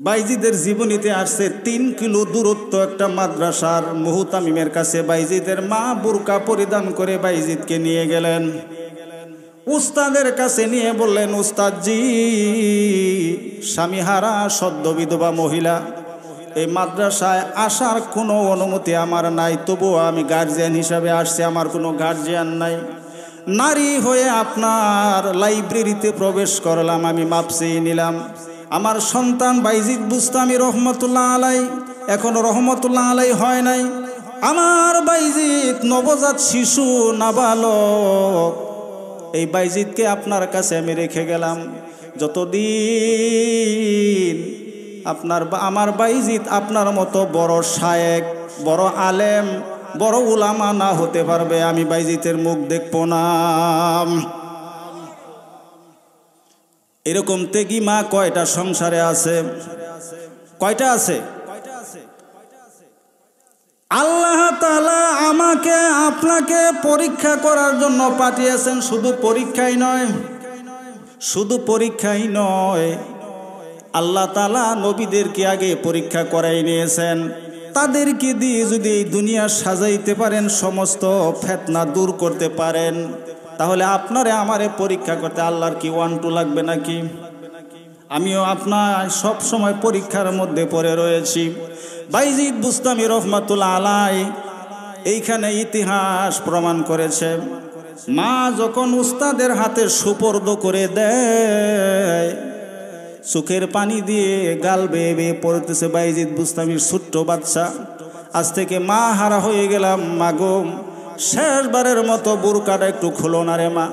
বাইজিদের জীবনীতে আসছে ৩ কিলো দূরত্ব একটা মাদ্রাসার মুহতামিমের কাছে বাইজিদের মা বুরকা পরিধান করে বাইজিদকে নিয়ে গেলেন। উস্তাদের কাছে নিয়ে বললেন, উস্তাদজি, স্বামীহারা সদ্য বিধবা মহিলা, এই মাদ্রাসায় আসার কোনো অনুমতি আমার নাই, তবুও আমি গার্জিয়ান হিসাবে আসছি, আমার কোনো গার্জিয়ান নাই। নারী হয়ে আপনার লাইব্রেরিতে প্রবেশ করলাম, আমি মাপ চেয়ে নিলাম। আমার সন্তান বাইজিদ বুস্তামি রহমতুল্লাহ আলাই এখনো রহমতুল্লাহ আলাই হয় নাই। আমার বাইজিদ নবজাত শিশু, নাবালক, এই বাইজিদকে আপনার কাছে আমি রেখে গেলাম। যতদিন আমার বাইজিদ আপনার মতো বড় শায়েক, বড় আলেম, বড় উলামা না হতে পারবে, আমি বাইজিদের মুখ দেখব না। এরকম তেগি মা কয়টা সংসারে আছে? কয়টা আছে? আল্লাহ তাআলা আমাকে আপনাকে পরীক্ষা করার জন্য পাঠিয়েছেন। শুধু পরীক্ষাই নয়, শুধু পরীক্ষাই নয়, আল্লাহ তাআলা নবীদেরকে আগে পরীক্ষা করাই নিয়েছেন। তাদেরকে দিয়ে যদি এই দুনিয়া সাজাইতে পারেন, সমস্ত ফিতনা দূর করতে পারেন, তাহলে আপনারে আমারে পরীক্ষা করতে আল্লাহর কি 1-2 লাগবে নাকি? আমিও আপনার সব সময় পরীক্ষার মধ্যে পড়ে রয়েছি। বাইজিদ বুস্তামি রহমাতুল্লাহ আলাই এইখানে ইতিহাস প্রমাণ করেছে, মা যখন উস্তাদের হাতে সুপর্দ করে দেয়, চোখের পানি দিয়ে গাল বেয়ে বেয়ে পড়তেছে বাইজিদ বুস্তামির ছোট্ট বাচ্চা। আজ থেকে মা হারা হয়ে গেলাম, মাগো শেষবারের মতো বুরকাটা একটু খোলো না রে মা,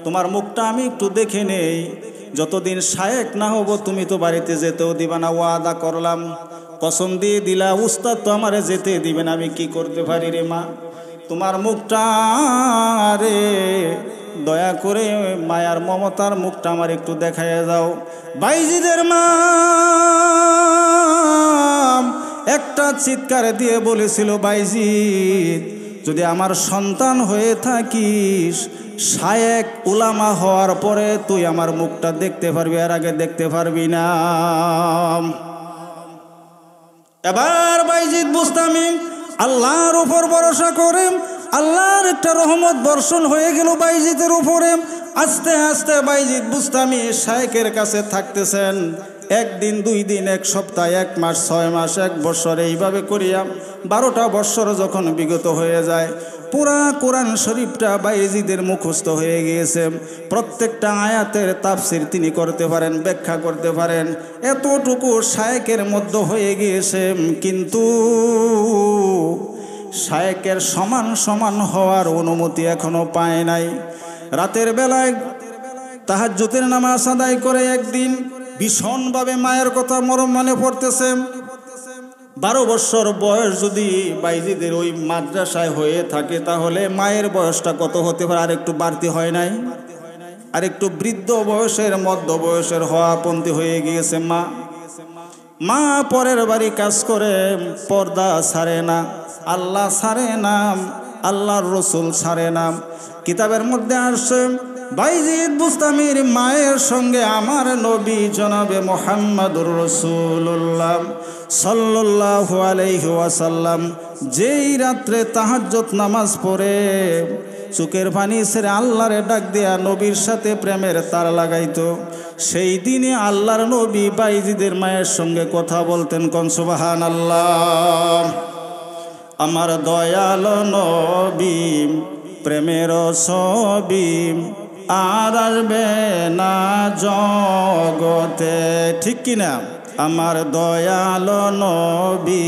তোমার মুখটা আমি একটু দেখে নেই। যতদিন শায়েক না হব তুমি তো বাড়িতে যেতেও দিবা না, ওয়াদা করলাম, কসম দিয়ে দিলা, উস্তাদ তো আমারে যেতে দিবে না, আমি কি করতে পারি রে মা? তোমার মুখটা রে দয়া করে মায়ার মমতার মুখটা আমার একটু দেখাইয়া দাও। বাইজিদের মা একটা চিৎকার দিয়ে বলেছিল, বাইজিদ, যদি আমার সন্তান হয়ে থাকিস, শায়েক উলামা হওয়ার পরে তুই আমার মুখটা দেখতে পারবি, আর আগে দেখতে পারবি না। এবার বাইজিদ বুস্তামি আল্লাহর উপর ভরসা করে আল্লাহর একটা রহমত বর্ষণ হয়ে গেল বাইজিদের উপরে। আস্তে আস্তে বাইজিদ বুস্তামি শায়েকের কাছে থাকতেছেন। 1 দিন, 2 দিন, 1 সপ্তাহ, 1 মাস, 6 মাস, 1 বছর, এইভাবে করিয়া 12টা বছর যখন বিগত হয়ে যায়, পুরা কোরআন শরীফটা বাইজিদের মুখস্থ হয়ে গিয়েছে। প্রত্যেকটা আয়াতের তাফসির তিনি করতে পারেন, ব্যাখ্যা করতে পারেন, এতটুকু শায়েকের মধ্যে হয়ে গিয়েছে। কিন্তু শায়েকের সমান সমান হওয়ার অনুমতি এখনো পায় নাই। রাতের বেলায় তাহাজ্জুদের নামাজ আদায় করে একদিন ভীষণভাবে মায়ের কথা মরম মনে পড়তেছে। 12 বছর বয়স যদি বাইজিদের ওই মাদ্রাসায় হয়ে থাকে, তাহলে মায়ের বয়সটা কত হতে পারে? আর একটু বাড়তি হয় নাই? আর একটু বৃদ্ধ বয়সের, মধ্য বয়সের হওয়াপন্থী হয়ে গিয়েছে মা। মা পরের বাড়ি কাজ করে, পর্দা ছাড়ে না, আল্লাহ ছাড়ে না, আল্লাহর রসুল ছাড়ে না। কিতাবের মধ্যে আসছে, বাইজিদ বুস্তামির মায়ের সঙ্গে আমার নবী জনাবে মুহাম্মদুর রাসূলুল্লাহ সাল্লাল্লাহু আলাইহি ওয়াসাল্লাম যেই রাত্রে তাহাজ্জুদ নামাজ পড়ে চোখের পানি ছেড়ে আল্লাহরে ডাক দেয়া নবীর সাথে প্রেমের তার লাগাইতো, সেই দিনে আল্লাহর নবী বাইজিদের মায়ের সঙ্গে কথা বলতেন। কোন সুবহানাল্লাহ। আমার দয়াল নবী প্রেমের ছবি আর আসবে না জগতে, ঠিক কিনা? আমার দয়াল নবী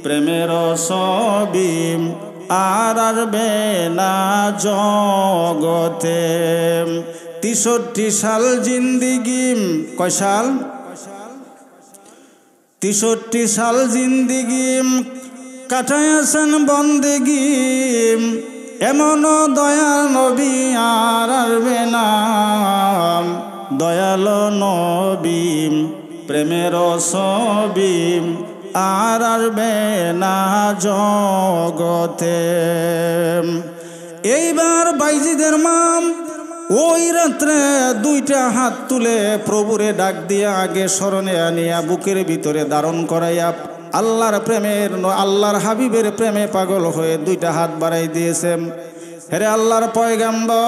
প্রেমের ছবি আর আসবে না জগতে। 63 সাল জিন্দিগি, কয় সাল? 63 সাল জিন্দিগি কাটাইয়াছেন বন্দেগি, এমন দয়াল নবী আর আসবে না। দয়াল নবী প্রেমের ছবি আর আসবে না জগতে। এইবার বাইজিদের মা ওই রাত্রে দুইটা হাত তুলে প্রভুরে ডাক দিয়া আগে স্মরণে আনিয়া বুকের ভিতরে ধারণ করাইয়া আল্লাহর প্রেমের আল্লাহর হাবিবের প্রেমে পাগল হয়ে দুইটা হাত বাড়াই দিয়েছেন। হেরে আল্লাহর পয়গম্বর,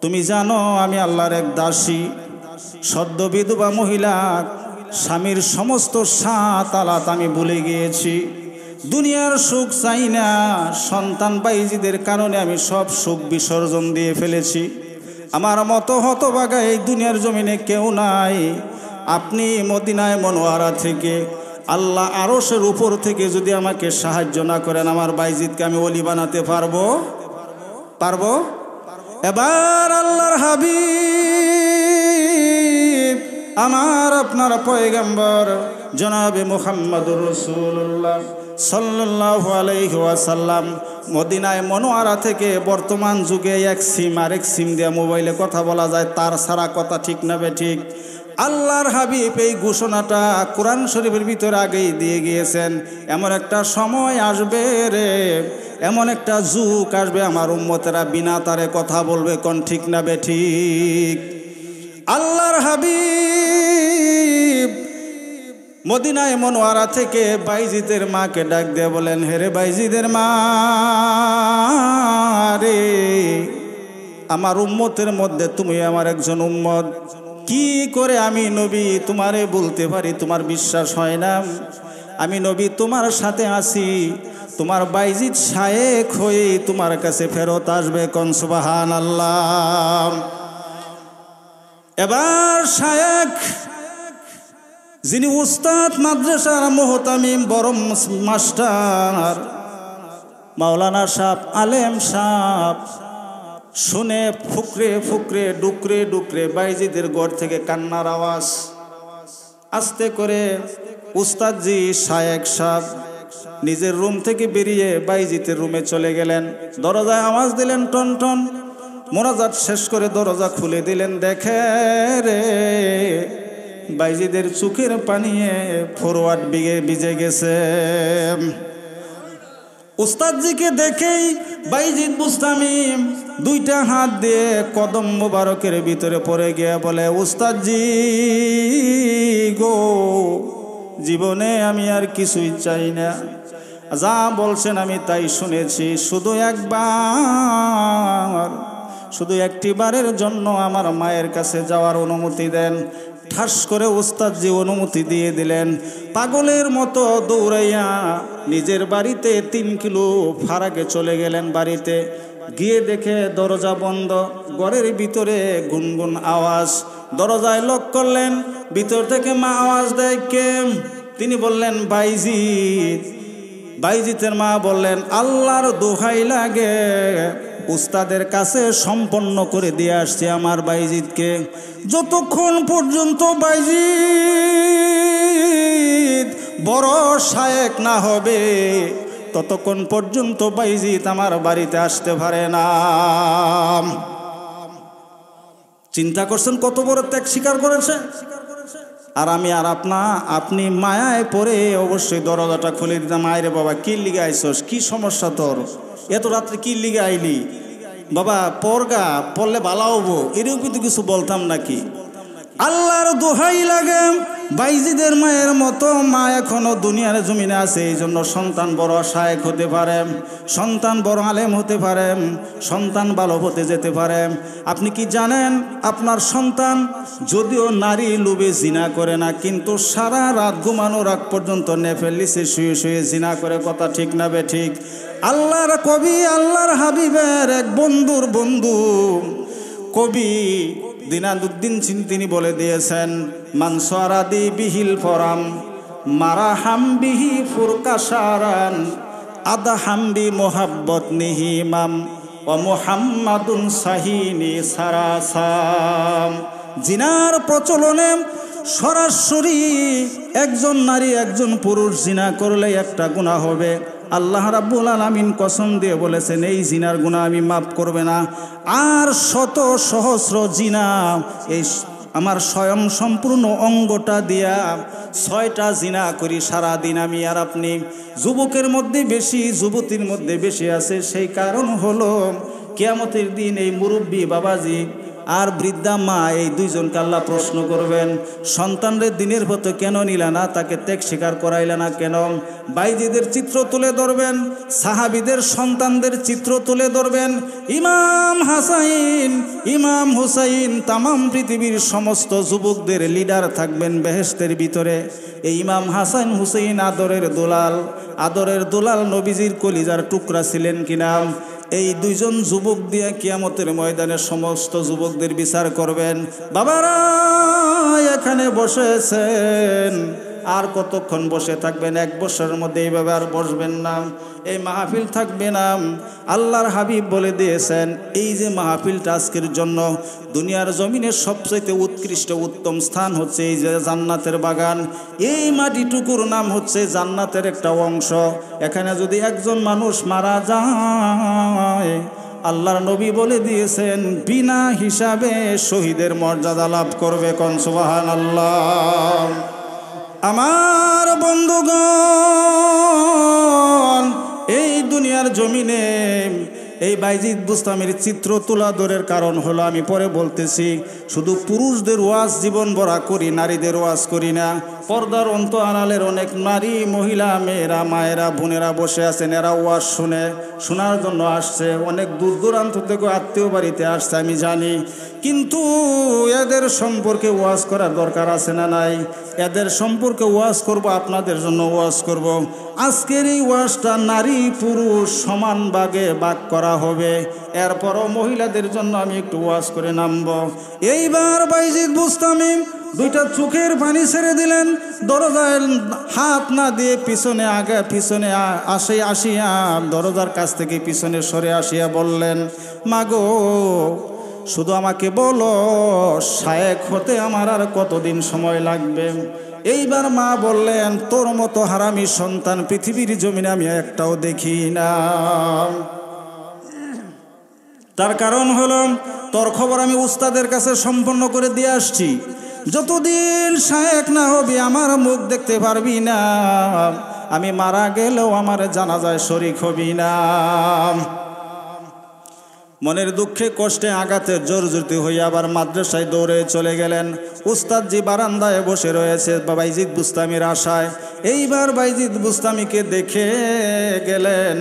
তুমি জানো আমি আল্লাহর এক দাসী, সদ্য বিধবা মহিলা, স্বামীর সমস্ত সাত আলাত আমি ভুলে গিয়েছি। দুনিয়ার সুখ চাই না, সন্তান বাইজিদের কারণে আমি সব সুখ বিসর্জন দিয়ে ফেলেছি। আমার মতো হতভাগা এই দুনিয়ার জমিনে কেউ নাই। আপনি মদিনায় মনোয়ারা থেকে আল্লাহ আরশের উপর থেকে যদি আমাকে সাহায্য না করেন, আমার বাইজিদকে আমি ওলি বানাতে পারবো? এবার আল্লাহর হাবিব আমার আপনার পয়গম্বর জনাবে মুহাম্মদুর রাসূলুল্লাহ সাল্লাল্লাহু আলাইহি ওয়াসাল্লাম মদিনায় মনোয়ারা থেকে বর্তমান যুগে এক সিম আরেক সিম দিয়ে মোবাইলে কথা বলা যায়, তার ছাড়া কথা ঠিক না ঠিক? আল্লাহর হাবিব এই ঘোষণাটা কোরআন শরীফের ভিতরে আগেই দিয়ে গিয়েছেন, এমন একটা সময় আসবে রে, এমন একটা যুগ আসবে আমার উম্মতেরা বিনা তারে কথা বলবে, কোন ঠিক না ঠিক? আল্লাহর হাবিব মদিনায় মনোয়ারা থেকে বাইজিদের মাকে ডাক দিয়ে বলেন, হেরে বাইজিদের মা রে, আমার উম্মতের মধ্যে তুমি আমার একজন উম্মত, কি করে আমি নবী তোমারে বলতে পারি? তোমার বিশ্বাস হয় না? আমি নবী তোমার সাথে আছি, তোমার বাইজিদ শায়েখ হয়ে তোমার কাছে ফেরত আসবে, কোন সুবহানাল্লাহ। এবার শায়েখ যিনি উস্তাদ, মাদ্রাসার মুহতামিম, বড় মাস্টার মাওলানা সাহেব, আলেম সাহেব, শুনে ফুকরে ফুকরে ডুকরে ডুকরে বাইজিদের ঘর থেকে কান্নার আওয়াজ। আস্তে করে উস্তাদজি শায়েখ সাহেব নিজের রুম থেকে বেরিয়ে বাইজিদের রুমে চলে গেলেন। দরজায় আওয়াজ দিলেন টন টন, মোনাজাত শেষ করে দরজা খুলে দিলেন। দেখে রে বাইজিদের চোখের পানিয়ে ফরওয়ার্ড ভিজে গেছে। উস্তাদজিকে দেখেই বাইজিদ বুস্তামি দুইটা হাত দিয়ে কদম মুবারকের ভিতরে পড়ে গিয়ে বলে, উস্তাদজি গো, জীবনে আমি আর কিছুই চাই না, যা বলছেন আমি তাই শুনেছি, শুধু একটিবারের জন্য আমার মায়ের কাছে যাওয়ার অনুমতি দেন। ঠাস করে উস্তাদজি অনুমতি দিয়ে দিলেন। পাগলের মতো দৌড়াইয়া নিজের বাড়িতে 3 কিলো ফারাকে চলে গেলেন। বাড়িতে গিয়ে দেখে দরজা বন্ধ, ঘরের ভিতরে গুনগুন আওয়াজ। দরজায় লক করলেন, ভিতর থেকে মা আওয়াজ দেয়, কে? তিনি বললেন বাইজিদ। বাইজিদের মা বললেন, আল্লাহর দোহাই লাগে, উস্তাদের কাছে সম্পন্ন করে দিয়ে আসছে আমার বাইজিদকে। যতক্ষণ পর্যন্ত বাইজিদ বড় শায়েক না হবে, ততক্ষণ পর্যন্ত বাইজিদ আমার বাড়িতে আসতে পারে না। চিন্তা করছেন কত বড় ত্যাগ স্বীকার করেছে। আর আমি আর আপনি মায়ায় পড়ে অবশ্যই দরজাটা খুলে দিতাম। আয় রে বাবা, কি লিগে আইসস, কি সমস্যা তোর, এত রাত্রে কি লিগে আইলি? বাবা পরগা, পড়লে ভালো হবো, এরকম কিন্তু কিছু বলতাম নাকি? আল্লাহর দোহাই লাগে, বাইজিদের মায়ের মতো মা এখনো দুনিয়ার জমিনে আছে। এই জন্য সন্তান বড় শায়েখ হতে পারে, সন্তান বড় আলেম হতে পারে, সন্তান ভালো হতে যেতে পারে। আপনি কি জানেন, আপনার সন্তান যদিও নারী লোভে জিনা করে না, কিন্তু সারা রাত ঘুমানোর আগ পর্যন্ত নেফেল নিচে শুয়ে শুয়ে জিনা করে, কথা ঠিক না বে ঠিক? আল্লাহর কবি, আল্লাহর হাবিবের এক বন্ধুর বন্ধু কবি দিনাদুদ্দিন তিনি বলে দিয়েছেন, মানসরাদি বিহিল ফরাম মারা হামবিহি ফুরকাশারান আদা হামবি মোহাব্বত নিহিমাম ও মুহাম্মাদুন সাহিনী সারাসাম। জিনার প্রচলনে সরাসরি একজন নারী একজন পুরুষ জিনা করলে একটা গুনাহ হবে। আল্লাহ রাব্বুল আলামিন কসম দিয়ে বলেছেন, এই জিনার গুনাহ আমি মাফ করবে না। আর শত সহস্র জিনা এই আমার স্বয়ং সম্পূর্ণ অঙ্গটা দিয়া 6টা জিনা করি সারা দিন আমি আর আপনি। যুবকের মধ্যে বেশি, যুবতীর মধ্যে বেশি আছে। সেই কারণ হলো কিয়ামতের দিন এই মুরব্বী বাবাজি আর বৃদ্ধা মা এই দুইজনকে আল্লাহ প্রশ্ন করবেন, সন্তানদের দিনের পথে কেন নিলা না, তাকে ত্যাগ স্বীকার করাইলা না কেন? বাইজিদের চিত্র তুলে ধরবেন, সাহাবিদের সন্তানদের চিত্র তুলে ধরবেন। ইমাম হাসাইন, ইমাম হুসাইন, তামাম পৃথিবীর সমস্ত যুবকদের লিডার থাকবেন বেহেশতের ভিতরে। এই ইমাম হাসান হুসাইন আদরের দুলাল নবীজির কলিজার টুকরা ছিলেন কিনা? এই দুইজন যুবক দিয়ে কিয়ামতের ময়দানে সমস্ত যুবকদের বিচার করবেন। বাবারা এখানে বসেছেন, আর কতক্ষণ বসে থাকবেন? 1 বছরের মধ্যে এইভাবে আর বসবেন না, এই মাহফিল থাকবে না। আল্লাহর হাবিব বলে দিয়েছেন, এই যে মাহফিলটা আজকের জন্য দুনিয়ার জমিনের সবচেয়ে উৎকৃষ্ট উত্তম স্থান হচ্ছে এই যে জান্নাতের বাগান। এই মাটিটুকুর নাম হচ্ছে জান্নাতের একটা অংশ। এখানে যদি একজন মানুষ মারা যায়, আল্লাহর নবী বলে দিয়েছেন বিনা হিসাবে শহীদের মর্যাদা লাভ করবে। কোন সুবহানাল্লাহ। আমার বন্ধুগণ, এই দুনিয়ার জমিনে এই বাইজিদ বুস্তামির চিত্র তোলা দরের কারণ হলো, আমি পরে বলতেছি, শুধু পুরুষদের ওয়াজ জীবন ভরা করি, নারীদের ওয়াজ করি না। পর্দার অন্তরালের অনেক নারী, মহিলা, মেয়েরা, মায়েরা, বোনেরা বসে আছেন, এরা ওয়াজ শোনার জন্য আসছে। অনেক দূর দূরান্ত থেকে আত্মীয় বাড়িতে আসছে আমি জানি, কিন্তু এদের সম্পর্কে ওয়াজ করার দরকার আছে না নাই? এদের সম্পর্কে ওয়াজ করব, আপনাদের জন্য ওয়াজ করব। আজকের এই ওয়াজটা নারী পুরুষ সমান ভাগে ভাগ করা হবে। এরপরও মহিলাদের জন্য আমি একটু ওয়াজ করে নামব। এইবার বাইজিদ বুস্তামি 2টা চোখের পানি ছেড়ে দিলেন, দরজায় হাত না দিয়ে পিছনে আসিয়া দরজার কাছ থেকে পিছনে সরে আসিয়া বললেন, মাগো শুধু আমাকে বলো, শায়েখ হতে আমার আর কতদিন সময় লাগবে? এইবার মা বললেন, তোর মতো হারামি সন্তান পৃথিবীর জমিনে আমি একটাও দেখি না। তার কারণ হলো, তোর খবর আমি উস্তাদের কাছে সম্পন্ন করে দিয়ে আসছি। যতদিন শায়েখ না হবি আমার মুখ দেখতে পারবি না, আমি মারা গেলেও আমার জানাজায় শরীক হবি না। মনের দুঃখে কষ্টে আঘাতে জর্জরিত হয়ে আবার মাদ্রাসায় দৌড়ে চলে গেলেন। উস্তাদজি বারান্দায় বসে রয়েছে বাইজিদ বুস্তামির আশায়। এইবার বাইজিদ বুস্তামিকে দেখে গেলেন,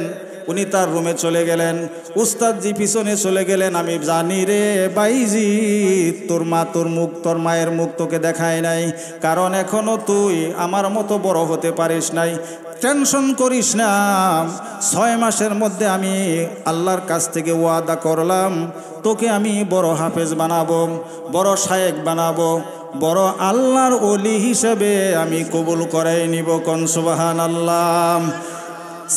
উনি তার রুমে চলে গেলেন, উস্তাদজি পিছনে চলে গেলেন। আমি জানি রে বাইজিদ, তোর মায়ের মুখ তোকে দেখায় নাই, কারণ এখনো তুই আমার মতো বড় হতে পারিস নাই। টেনশন করিস না, 6 মাসের মধ্যে আমি আল্লাহর কাছ থেকে ওয়াদা করলাম, তোকে আমি বড় হাফেজ বানাবো, বড় শায়েখ বানাবো, বড় আল্লাহর ওলি হিসেবে আমি কবুল করাই নিব। কোন সুবহানাল্লাহ।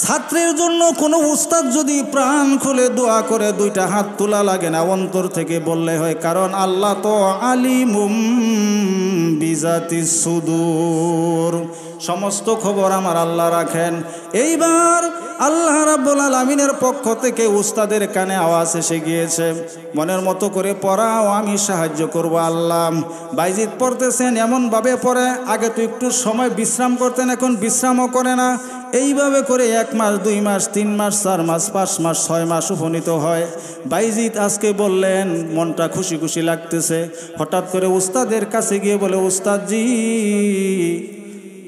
ছাত্রের জন্য কোনো উস্তাদ যদি প্রাণ খুলে দোয়া করে 2টা হাত তোলা লাগে না, অন্তর থেকে বললে হয়, কারণ আল্লাহ তো আলিমুম বিজাতিস সুদূর, সমস্ত খবর আমার আল্লাহ রাখেন। এইবার আল্লাহ রাব্বুল আলামিনের পক্ষ থেকে উস্তাদের কানে আওয়াজ এসে গিয়েছে, মনের মতো করে পড়াও, আমি সাহায্য করব আল্লাহ। বাইজিদ পড়তেছেন, এমনভাবে পড়ে, আগে তো একটু সময় বিশ্রাম করতেন, এখন বিশ্রামও করে না। এইভাবে করে 1 মাস, 2 মাস, 3 মাস, 4 মাস, 5 মাস, 6 মাস উপনীত হয়। বাইজিদ আজকে বললেন, মনটা খুশি খুশি লাগতেছে। হঠাৎ করে উস্তাদের কাছে গিয়ে বলে, উস্তাদজি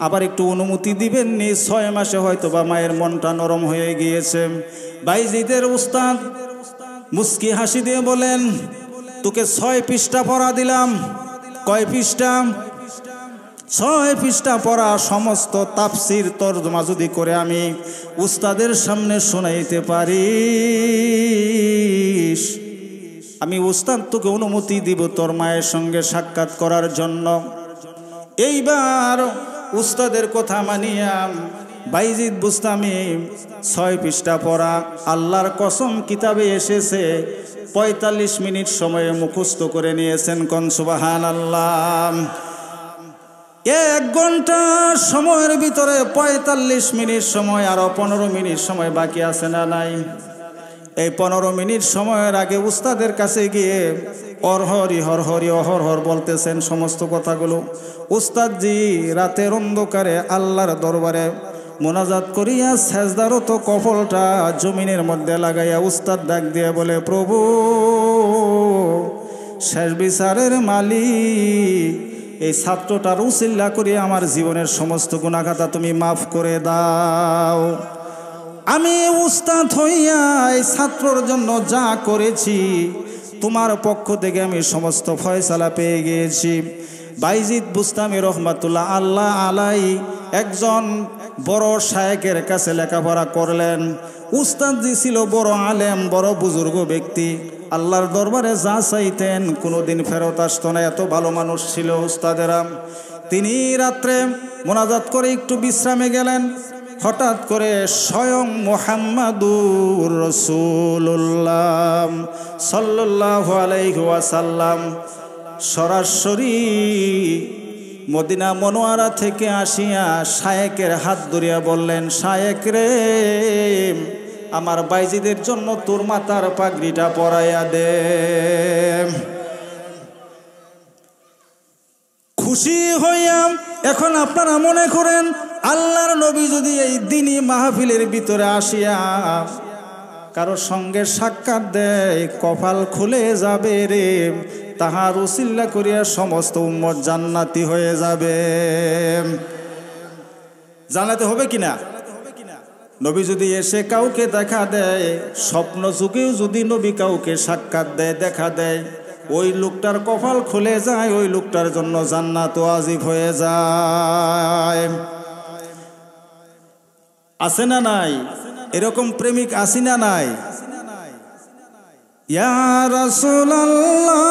আবার একটু অনুমতি দিবেন নি? 6 মাসে হয়তো বা মায়ের মনটা নরম হয়ে গিয়েছে। বাইজিদের উস্তাদ মুস্কি হাসি দিয়ে বলেন, তোকে 6 পৃষ্ঠা পড়া দিলাম। কয় পৃষ্ঠা? 6 পৃষ্ঠা পড়া। সমস্ত তাফসির তরজমা যদি করে আমি উস্তাদের সামনে শোনাইতে পারি, আমি উস্তাদ তোকে অনুমতি দিব তোর মায়ের সঙ্গে সাক্ষাৎ করার জন্য। এইবার উস্তাদের কথা মানিয়া বাইজিদ বুস্তামি 6 পৃষ্ঠা পড়া, আল্লাহর কসম কিতাবে এসেছে 45 মিনিট সময়ে মুখস্থ করে নিয়েছেন। কোন সুবহানাল্লাহ। 1 ঘন্টা সময়ের ভিতরে 45 মিনিট সময়, আরো 15 মিনিট সময় বাকি আছে না নাই? এই 15 মিনিট সময়ের আগে উস্তাদের কাছে গিয়ে অরহরি হরহরি অহরহর বলতেছেন সমস্ত কথাগুলো। উস্তাদজি রাতের অন্ধকারে আল্লাহর দরবারে মোনাজাত করিয়া সেজদারত কপালটা জমিনের মধ্যে লাগাইয়া উস্তাদ ডাক দিয়ে বলে, প্রভু শেষ বিচারের মালিক, এই ছাত্রটার উসিল্লা করিয়া আমার জীবনের সমস্ত গুনাহগাতা তুমি মাফ করে দাও। আমি উস্তাদ হইয়া এই ছাত্রর জন্য যা করেছি তোমার পক্ষ থেকে আমি সমস্ত ফয়সালা পেয়ে গিয়েছি। বাইজিদ বুস্তামি রহমাতুল্লাহ আল্লাহ আলাই একজন বড় শায়েকের কাছে লেখাপড়া করলেন। উস্তাদজি ছিল বড় আলেম, বড় বুজুর্গ ব্যক্তি। আল্লাহর দরবারে যা চাইতেন কোনোদিন ফেরত আসতো না, এত ভালো মানুষ ছিল উস্তাদেরা। তিনি রাত্রে মোনাজাত করে একটু বিশ্রামে গেলেন। হঠাৎ করে স্বয়ং মুহাম্মাদুর রাসূলুল্লাহ সাল্লাল্লাহু আলাইহি ওয়াসাল্লাম সরাসরি মদিনা মনোয়ারা থেকে আসিয়া শায়েকের হাত ধরিয়া বললেন, শায়েক রে, আমার বাইজিদের জন্য তোর মাথার পাগড়িটা পরাইয়া দে। খুশি হইয়া এখন আপনারা মনে করেন আল্লাহর নবী যদি এই দিনই মাহফিলের ভিতরে আসিয়া কারো সঙ্গে সাক্ষাৎ দেয়, কপাল খুলে যাবে রে, তাহার উসিল্লা করিয়া সমস্ত উম্মত জান্নাতি হয়ে যাবে। জানাতে হবে কিনা? নবী যদি এসে কাউকে দেখা দেয়, স্বপ্ন যুগেও যদি নবী কাউকে সাক্ষাৎ দেয়, দেখা দেয়, ওই লোকটার কপাল খুলে যায়, ওই লোকটার জন্য জান্নাত ওয়াজিব হয়ে যায়। আছে না নাই? এরকম প্রেমিক আসি না নাই? ইয়া রাসূলুল্লাহ,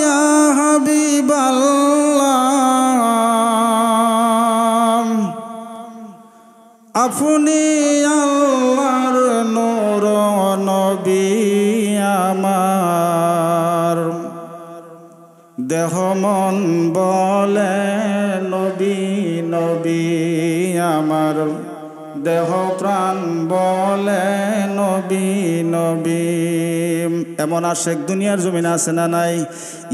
ইয়া হাবিবাল্লাহ, আপনি আল্লাহর নূর নবী আমার, দেহ মন বলে নবী নবী আমার, দেহ প্রাণ বলে নবী নবী। এমন আশেক দুনিয়ার জমিন আছে না নাই?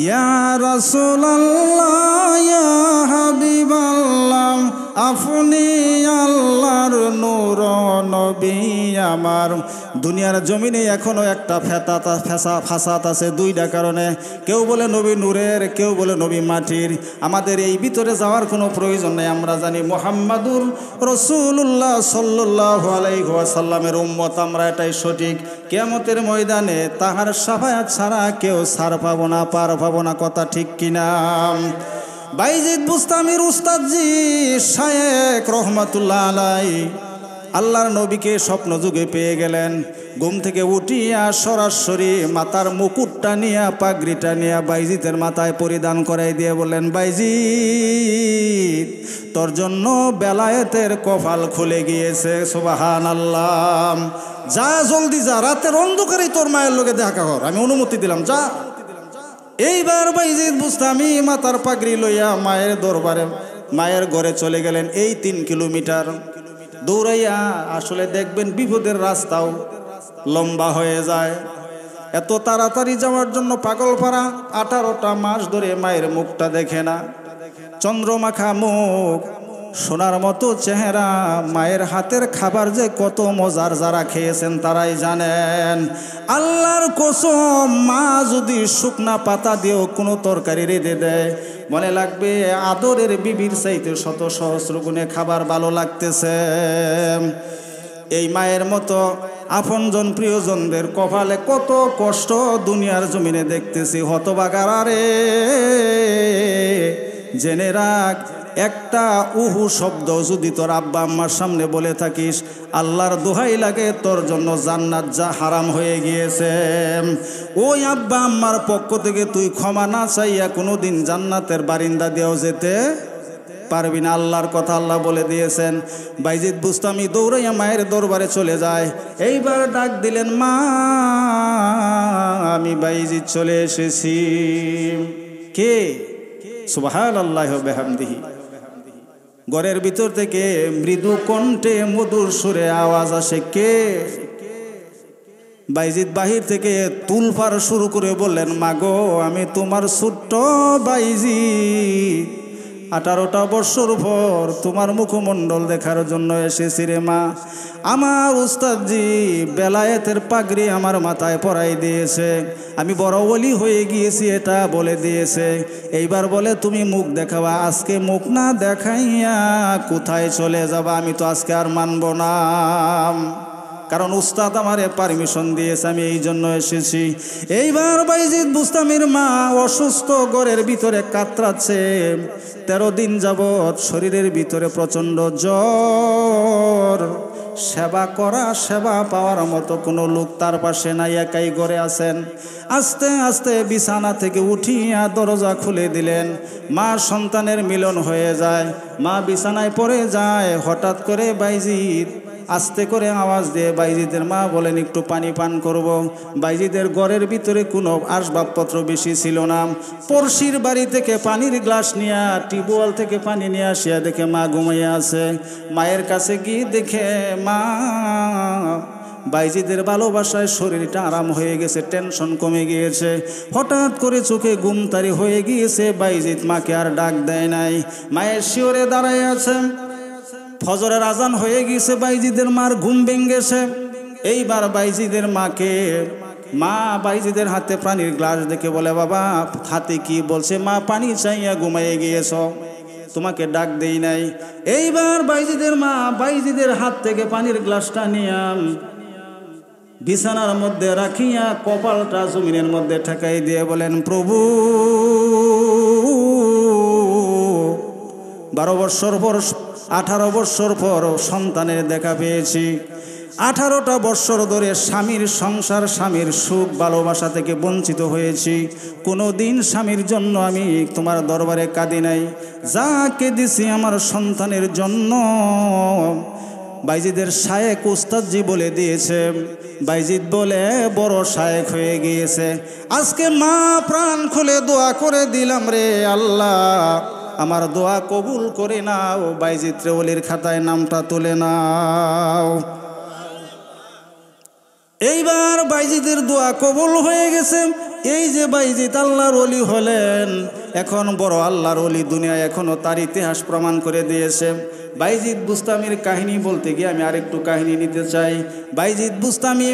ইয়া রাসূলুল্লাহ, ইয়া হাবিবাল্লাহ, আপনি আল্লাহর নূর নবী আমার। দুনিয়ার জমিনে এখনো একটা ফাসাদ আছে দুইটা কারণে। কেউ বলে নবী নূরের, কেউ বলে নবী মাটির। আমাদের এই ভিতরে যাওয়ার কোনো প্রয়োজন নেই। আমরা জানি মুহাম্মাদুর রাসূলুল্লাহ সাল্লাল্লাহু আলাইহি ওয়াসাল্লামের উম্মত আমরা, এটাই সঠিক। কিয়ামতের ময়দানে তাহার শাফায়াত ছাড়া কেউ ছাড় পাবো না, পার পাবো না। কথা ঠিক কিনা? বাইজিদ বুস্তামির উস্তাদজি শায়েক রহমাতুল্লাহ আলাইহি আল্লাহর নবীকে স্বপ্ন যুগে পেয়ে গেলেন। ঘুম থেকে উঠিয়া সরাসরি মাথার মুকুটটা নিয়ে, পাগড়িটা নিয়ে বাইজিদের মাথায় পরিধান করাই দিয়ে বললেন, বাইজিদ, তোর জন্য বেলায়েতের কপাল খুলে গিয়েছে। সুবহানাল্লাহ। যা জলদি যা, রাতের অন্ধকারেই তোর মায়ের লোকে দেখা কর, আমি অনুমতি দিলাম, যা। এইবার বাইজিদ বুস্তামি মাথার পাগড়ি লইয়া মায়ের দরবারে, মায়ের ঘরে চলে গেলেন। এই 3 কিলোমিটার দৌড়াইয়া আসলে দেখবেন বিপদের রাস্তাও লম্বা হয়ে যায়। এত তাড়াতাড়ি যাওয়ার জন্য পাগলপাড়া 18টা মাস ধরে মায়ের মুখটা দেখে না। চন্দ্রমাখা মুখ, সোনার মতো চেহারা, মায়ের হাতের খাবার যে কত মজার, যারা খেয়েছেন তারাই জানেন। আল্লাহর কসম, মা যদি শুকনা পাতা দিয়েও কোনো তরকারি রেঁধে দেয়, মনে লাগবে আদরের বিবির চাইতে শত সহস্র গুণে খাবার ভালো লাগতেছে। এই মায়ের মতো আপনজন প্রিয়জনদের কপালে কত কষ্ট দুনিয়ার জমিনে দেখতেছি। হতভাগারা রে, জেনে রাখ, একটা উহু শব্দ যদি তোর আব্বা আম্মার সামনে বলে থাকিস, আল্লাহর দোহাই লাগে তোর জন্য জান্নাত যা হারাম হয়ে গিয়েছে। ওই আব্বা আম্মার পক্ষ থেকে তুই ক্ষমা না চাইয়া কোনোদিন জান্নাতের বারিন্দা দিয়েও যেতে পারবি না। আল্লাহর কথা আল্লাহ বলে দিয়েছেন। বাইজিদ বুস্তামি দৌড়াইয়া মায়ের দরবারে চলে যায়। এইবার ডাক দিলেন, মা, আমি বাইজিদ চলে এসেছি। কে? সুবহানাল্লাহি ওয়া বিহামদিহি। ঘরের ভিতর থেকে মৃদু কণ্ঠে মধুর সুরে আওয়াজ আসে, কে? বাইজিদ বাহির থেকে তুলফার শুরু করে বললেন, মাগো আমি তোমার ছোট্ট বাইজিদ, 18টা বৎসর পর তোমার মুখমণ্ডল দেখার জন্য এসেছি রে মা। আমার উস্তাদজি বেলায়েতের পাগড়ি আমার মাথায় পরাই দিয়েছে, আমি বড় ওলি হয়ে গিয়েছি এটা বলে দিয়েছে। এইবার বলে তুমি মুখ দেখাবা, আজকে মুখ না দেখাইয়া কোথায় চলে যাবা? আমি তো আজকে আর মানব না, কারণ উস্তাদ আমারে পারমিশন দিয়েছে, আমি এই জন্য এসেছি। এইবার বাইজিদ বুস্তামির মা অসুস্থ, ঘরের ভিতরে কাতরাচ্ছে। 13 দিন যাবৎ শরীরের ভিতরে প্রচণ্ড জ্বর। সেবা করা, সেবা পাওয়ার মতো কোনো লোক তার পাশে নাই, একাই ঘরে আছেন। আস্তে আস্তে বিছানা থেকে উঠিয়া দরজা খুলে দিলেন। মা সন্তানের মিলন হয়ে যায়, মা বিছানায় পড়ে যায়। হঠাৎ করে বাইজিদ আস্তে করে আওয়াজ দিয়ে বাইজিদের মা বলেন, একটু পানি পান করব। বাইজিদের ঘরের ভিতরে কোনো আসবাবপত্র বেশি ছিল না। পড়শির বাড়ি থেকে পানির গ্লাস নিয়ে, টিউবওয়েল থেকে পানি নিয়ে আসিয়া দেখে মা ঘুমাইয়া আছে। মায়ের কাছে গিয়ে দেখে মা বাইজিদের ভালোবাসায় শরীরটা আরাম হয়ে গেছে, টেনশন কমে গিয়েছে। হঠাৎ করে চোখে ঘুমতারি হয়ে গিয়েছে। বাইজিদ মাকে আর ডাক দেয় নাই, মায়ের শিওরে দাঁড়ায় আছে। ফজরের আজান হয়ে গিয়েছে, বাইজিদের মার ঘুম ভেঙেছে। এইবার বাইজিদের মাকে, মা বাইজিদের হাতে পানির গ্লাস দেখে বলে, বাবা হাতে কি? বলছে, মা পানি চাইয়া ঘুমাইয়ে গিয়েছ, তোমাকে ডাক দেই নাই। এইবার বাইজিদের মা বাইজিদের হাত থেকে পানির গ্লাসটা নিয়ে বিছানার মধ্যে রাখিয়া কপালটা জমিনের মধ্যে ঠেকাই দিয়ে বলেন, প্রভু 12 বৎসর পর, 18 বৎসর পর সন্তানের দেখা পেয়েছি। 18টা বৎসর ধরে স্বামীর সংসার, স্বামীর সুখ ভালোবাসা থেকে বঞ্চিত হয়েছি। কোনো দিন স্বামীর জন্য আমি তোমার দরবারে কাঁদি নাই, যা কেঁদেছি আমার সন্তানের জন্য। বাইজিদের শায়েক উস্তাদজি বলে দিয়েছে। বাইজিদ বলে বড় শায়েক হয়ে গিয়েছে। আজকে মা প্রাণ খুলে দোয়া করে দিলাম, রে আল্লাহ আমার দোয়া কবুল করে নাও, বাইজিদ রে ওলির খাতায় নামটা তুলে নাও। এইবার বাইজিদের দোয়া কবুল হয়ে গেছে। এই যে বাইজিদ আল্লাহর ওলি হলেন, এখন বড় আল্লাহর ওলি, দুনিয়ায় এখনো তার ইতিহাস প্রমাণ করে দিয়েছে। বাইজিদ বুস্তামির কাহিনী বলতে গিয়ে আমি আরেকটু কাহিনী নিতে চাই। বাইজিদ বুস্তামি,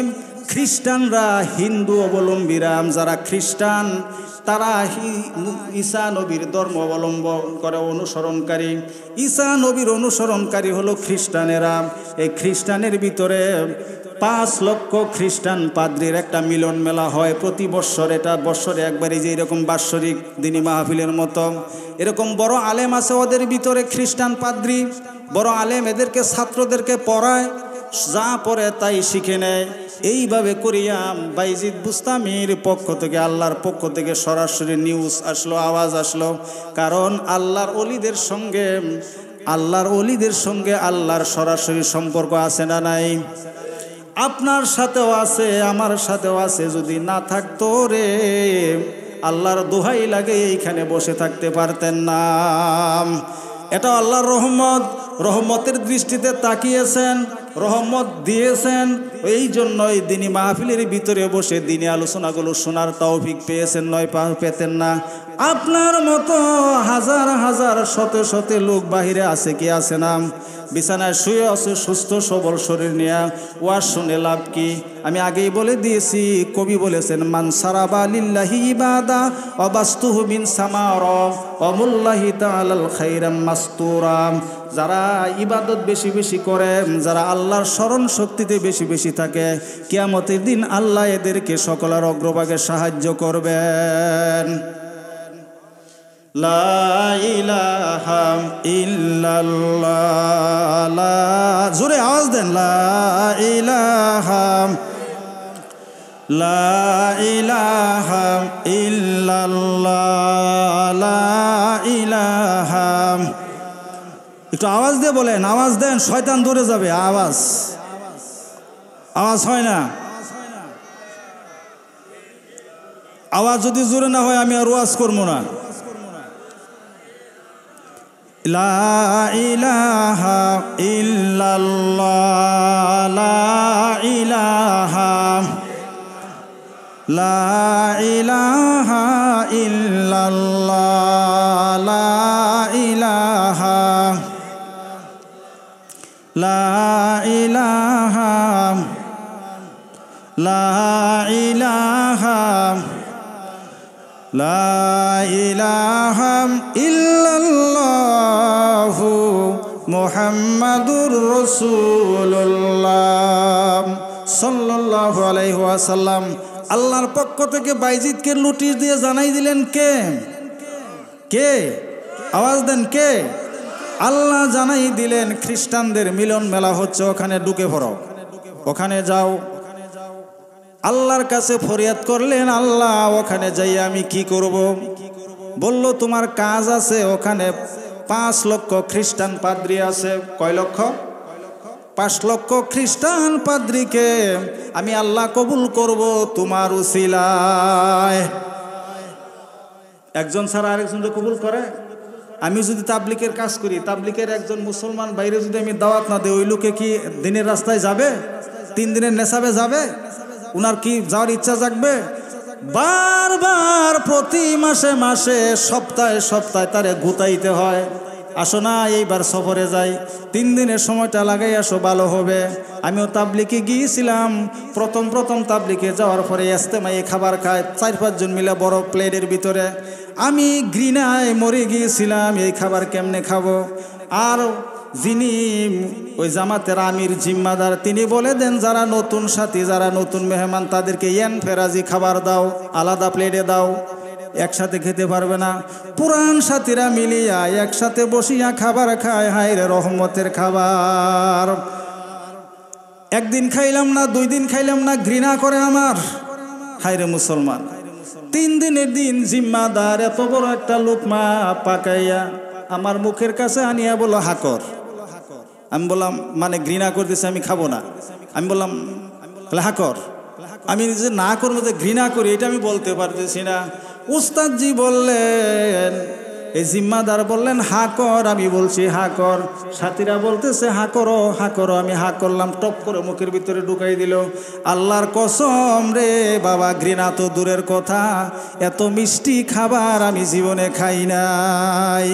খ্রিস্টানরা, হিন্দু অবলম্বীরা, যারা খ্রিস্টান তারা ঈসা নবীর ধর্ম অবলম্বন করে, অনুসরণকারী। ঈসা নবীর অনুসরণকারী হলো খ্রিস্টানেরা। এই খ্রিস্টানের ভিতরে 5 লক্ষ খ্রিস্টান পাদ্রির একটা মিলন মেলা হয় প্রতি বৎসর। এটা বৎসরে একবারই, যে এরকম বাৎসরিক দিনী মাহফিলের মতো। এরকম বড় আলেম আছে ওদের ভিতরে, খ্রিস্টান পাদ্রি বড় আলেম, এদেরকে ছাত্রদেরকে পড়ায়, যা পড়ে তাই শিখে নেয়। এইভাবে করিয়া বাইজিদ বুস্তামির পক্ষ থেকে, আল্লাহর পক্ষ থেকে সরাসরি নিউজ আসলো, আওয়াজ আসলো। কারণ আল্লাহর ওলিদের সঙ্গে, আল্লাহর সরাসরি সম্পর্ক আছে না নাই? আপনার সাথেও আছে, আমার সাথেও আছে। যদি না থাকতো রে, আল্লাহর দোহাই লাগে এইখানে বসে থাকতে পারতেন না। এটা আল্লাহর রহমত, রহমতের দৃষ্টিতে তাকিয়েছেন, রহমত দিয়েছেন। এই জন্যই দিনী মাহফিলের ভিতরে বসে দিনী আলোচনাগুলো শোনার তৌফিক পেয়েছেন, নয় পেতেন না। আপনার মতো হাজার হাজার শত শত লোক বাহিরে আছে কি আছে না? বিছানায় শুয়ে আছে সুস্থ সবল শরীর নিয়ে, ওয়াজ শুনে লাভ কি? আমি আগেই বলে দিয়েছি, কবি বলেছেন, মান সারাবা লিল্লাহি ইবাদা ওয়া বাস্তুহু মিন সামারা ওয়া মুল্লাহি তাআলাল খাইরাম মাসতুরা। যারা ইবাদত বেশি বেশি করে, যারা আল্লাহর স্মরণ শক্তিতে বেশি বেশি থাকে, কিয়ামতের দিন আল্লাহ এদেরকে সকলের অগ্রভাগে সাহায্য করবেন। লা ইলাহা ইল্লাল্লাহ, জোরে আওয়াজ দেন, লা ইলাহা ইল্লাল্লাহ, লা ইলাহা। একটু আওয়াজ দিয়ে বলেন, আওয়াজ দেন, শয়তান দূরে যাবে। আওয়াজ হয় না। আওয়াজ যদি জোরে না হয় আমি আর ওয়াজ করবো না। লা ইলাহা ইল্লাল্লাহ, লা ইলাহা লা ইলাহা ইল্লাল্লাহ লা ইলাহা লা ইলাহা লা ইলাহা লা ইলাহা ইল্লাল্লাহু মুহাম্মাদুর রাসূলুল্লাহ সাল্লাল্লাহু আলাইহি ওয়াসাল্লাম আল্লাহর পক্ষ থেকে বাইজিদকে নোটিশ দিয়ে জানাই দিলেন কে কে আওয়াজ দেন কে আল্লাহ জানাই দিলেন খ্রিস্টানদের মিলন মেলা হচ্ছে ওখানে ঢুকে পড়ো ওখানে যাও আল্লাহর কাছে ফরিয়াদ করলেন আল্লাহ ওখানে যাই আমি কি করব বলল তোমার কাজ আছে ওখানে 5 লক্ষ খ্রিস্টান পাদ্রী আছে কয় লক্ষ 5 লক্ষ খ্রিস্টান পাদ্রীকে আমি আল্লাহ কবুল করব তোমার উসিলায় একজন ছাড়া আরেকজনকে কবুল করে আমি যদি তাবলিগের কাজ করি তাবলিগের একজন মুসলমান বাইরে যদি আমি দাওয়াত না দেই ওই লোকে কি দিনের রাস্তায় যাবে 3 দিনের নেশাবে যাবে উনার কি যাওয়ার ইচ্ছা জাগবে বারবার প্রতি মাসে মাসে সপ্তাহে সপ্তাহে তারে গুতাইতে হয় আসো না এইবার সফরে যাই 3 দিনের সময়টা লাগাই আসো ভালো হবে আমিও তাবলিগে গিয়েছিলাম প্রথম তাবলিগে যাওয়ার পরে ইস্তেমায়ে খাবার খায় 4-5 জন মিলে বড় প্লেটের ভিতরে আমি ঘৃণায় মরে গিয়েছিলাম এই খাবার কেমনে খাবো আর যিনি ওই জামাতের আমির জিম্মাদার তিনি বলে দেন যারা নতুন সাথী যারা নতুন মেহমান তাদেরকে ফেরাজি খাবার দাও আলাদা প্লেটে দাও একসাথে খেতে পারবে না পুরান সাথীরা মিলিয়া একসাথে বসিয়া খাবার খায় হায় রে রহমতের খাবার একদিন খাইলাম না 2 দিন খাইলাম না ঘৃণা করে আমার হায় রে মুসলমান 3 দিনের দিন জিম্মাদার এত বড় একটা লোকমা পাকাইয়া আমার মুখের কাছে আনিয়া বলল হাকর আমি বললাম মানে ঘৃণা করতেছে আমি খাবো না আমি বললাম হাকর আমি যে না করবো যে ঘৃণা করি এটা আমি বলতে পারতেছি না উস্তাদজি বললেন এই জিম্মাদার বললেন হা কর আমি বলছি হা কর সাথীরা বলতেছে হা করো আমি হা করলাম টপ করে মুখের ভিতরে ঢুকাই দিল আল্লাহর কসম রে বাবা ঘৃণা তো দূরের কথা এত মিষ্টি খাবার আমি জীবনে খাই নাই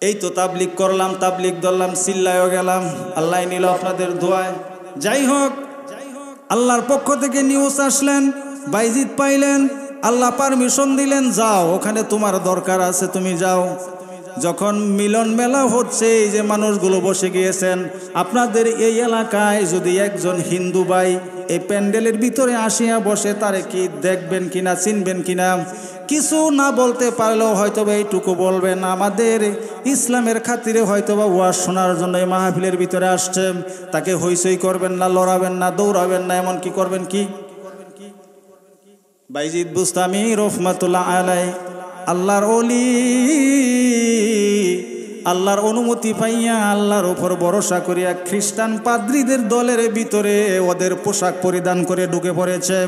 এই তো তাবলিগ করলাম তাবলিগ ধরলাম চিল্লায়ও গেলাম আল্লাহ নিল আপনাদের দোয়ায় যাই হোক আল্লাহর পক্ষ থেকে নিউজ আসলেন বাইজিদ পাইলেন আল্লাহ পারমিশন দিলেন যাও ওখানে তোমার দরকার আছে তুমি যাও যখন মিলন মেলা হচ্ছে এই যে মানুষগুলো বসে গিয়েছেন আপনাদের এই এলাকায় যদি একজন হিন্দু ভাই এই প্যান্ডেলের ভিতরে আসিয়া বসে তারে কি দেখবেন কিনা চিনবেন কিনা কিছু না বলতে পারলেও হয়তোবা এইটুকু বলবেন আমাদের ইসলামের খাতিরে হয়তোবা ওয়াজ শোনার জন্য এই মাহফিলের ভিতরে আসছে তাকে হইচই করবেন না লড়াবেন না দৌড়াবেন না এমন কি করবেন কি বাইজিদ বুস্তামি রহমাতুল্লাহ আলাই আল্লাহর ওলি আল্লাহর অনুমতি পাইয়া আল্লাহর উপর ভরসা করিয়া খ্রিস্টান পাদ্রীদের দলের ভিতরে ওদের পোশাক পরিধান করে ঢুকে পড়েছে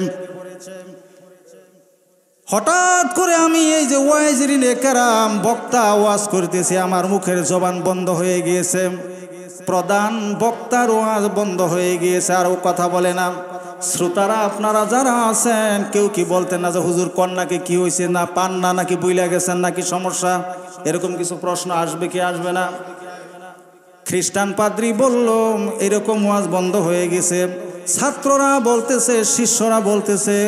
হঠাৎ করে আমি এই যে ওয়াইজরিন একরাম বক্তা ওয়াজ করতেছি আমার মুখের জবান বন্ধ হয়ে গিয়েছে প্রধান বক্তার ওয়াজ বন্ধ হয়ে গিয়েছে আর ও কথা বলে না শ্রোতারা আপনারা যারা আছেন কেউ কি বলতেন না যে হুজুর কন্যাকে কি হয়েছে না পান না নাকি বুইলা গেছেন নাকি সমস্যা এরকম কিছু প্রশ্ন আসবে কি আসবে না খ্রিস্টান পাদ্রী বলল এরকম ওয়াজ বন্ধ হয়ে গেছে ছাত্ররা বলতেছে শিষ্যরা বলতেছে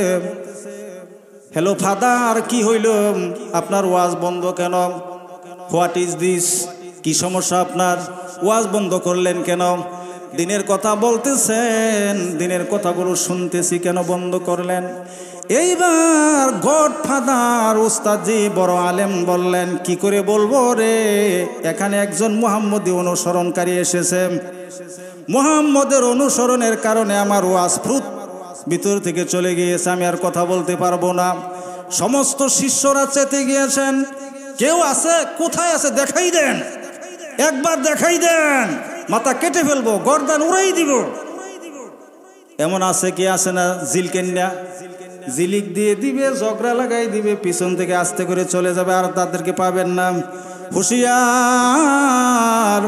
হ্যালো ফাদার কি হইল আপনার ওয়াজ বন্ধ কেন হোয়াট ইজ দিস কি সমস্যা আপনার ওয়াজ বন্ধ করলেন কেন দিনের কথা বলতেছেন দিনের কথাগুলো শুনতেছি কেন বন্ধ করলেন এইবার গডফাদার উস্তাদজি বড় আলেম বললেন কি করে বলবো রে এখানে একজন মুহাম্মদী অনুসরণকারী এসেছে মুহাম্মদের অনুসরণের কারণে আমার ওয়াজ ফুট ভিতর থেকে চলে গিয়েছে আমি আর কথা বলতে পারবো না সমস্ত শিষ্যরা চেতে গিয়েছেন কেউ আছে কোথায় আছে দেখাই দেন একবার দেখাই দেন মাথা কেটে ফেলবো গর্দান উড়াই দিব এমন আছে কি আছে না জিলকেন্যা জিলিক দিয়ে দিবে ঝগড়া লাগাই দিবে পিছন থেকে আস্তে করে চলে যাবে আর তাদেরকে পাবেন না হুঁশিয়ার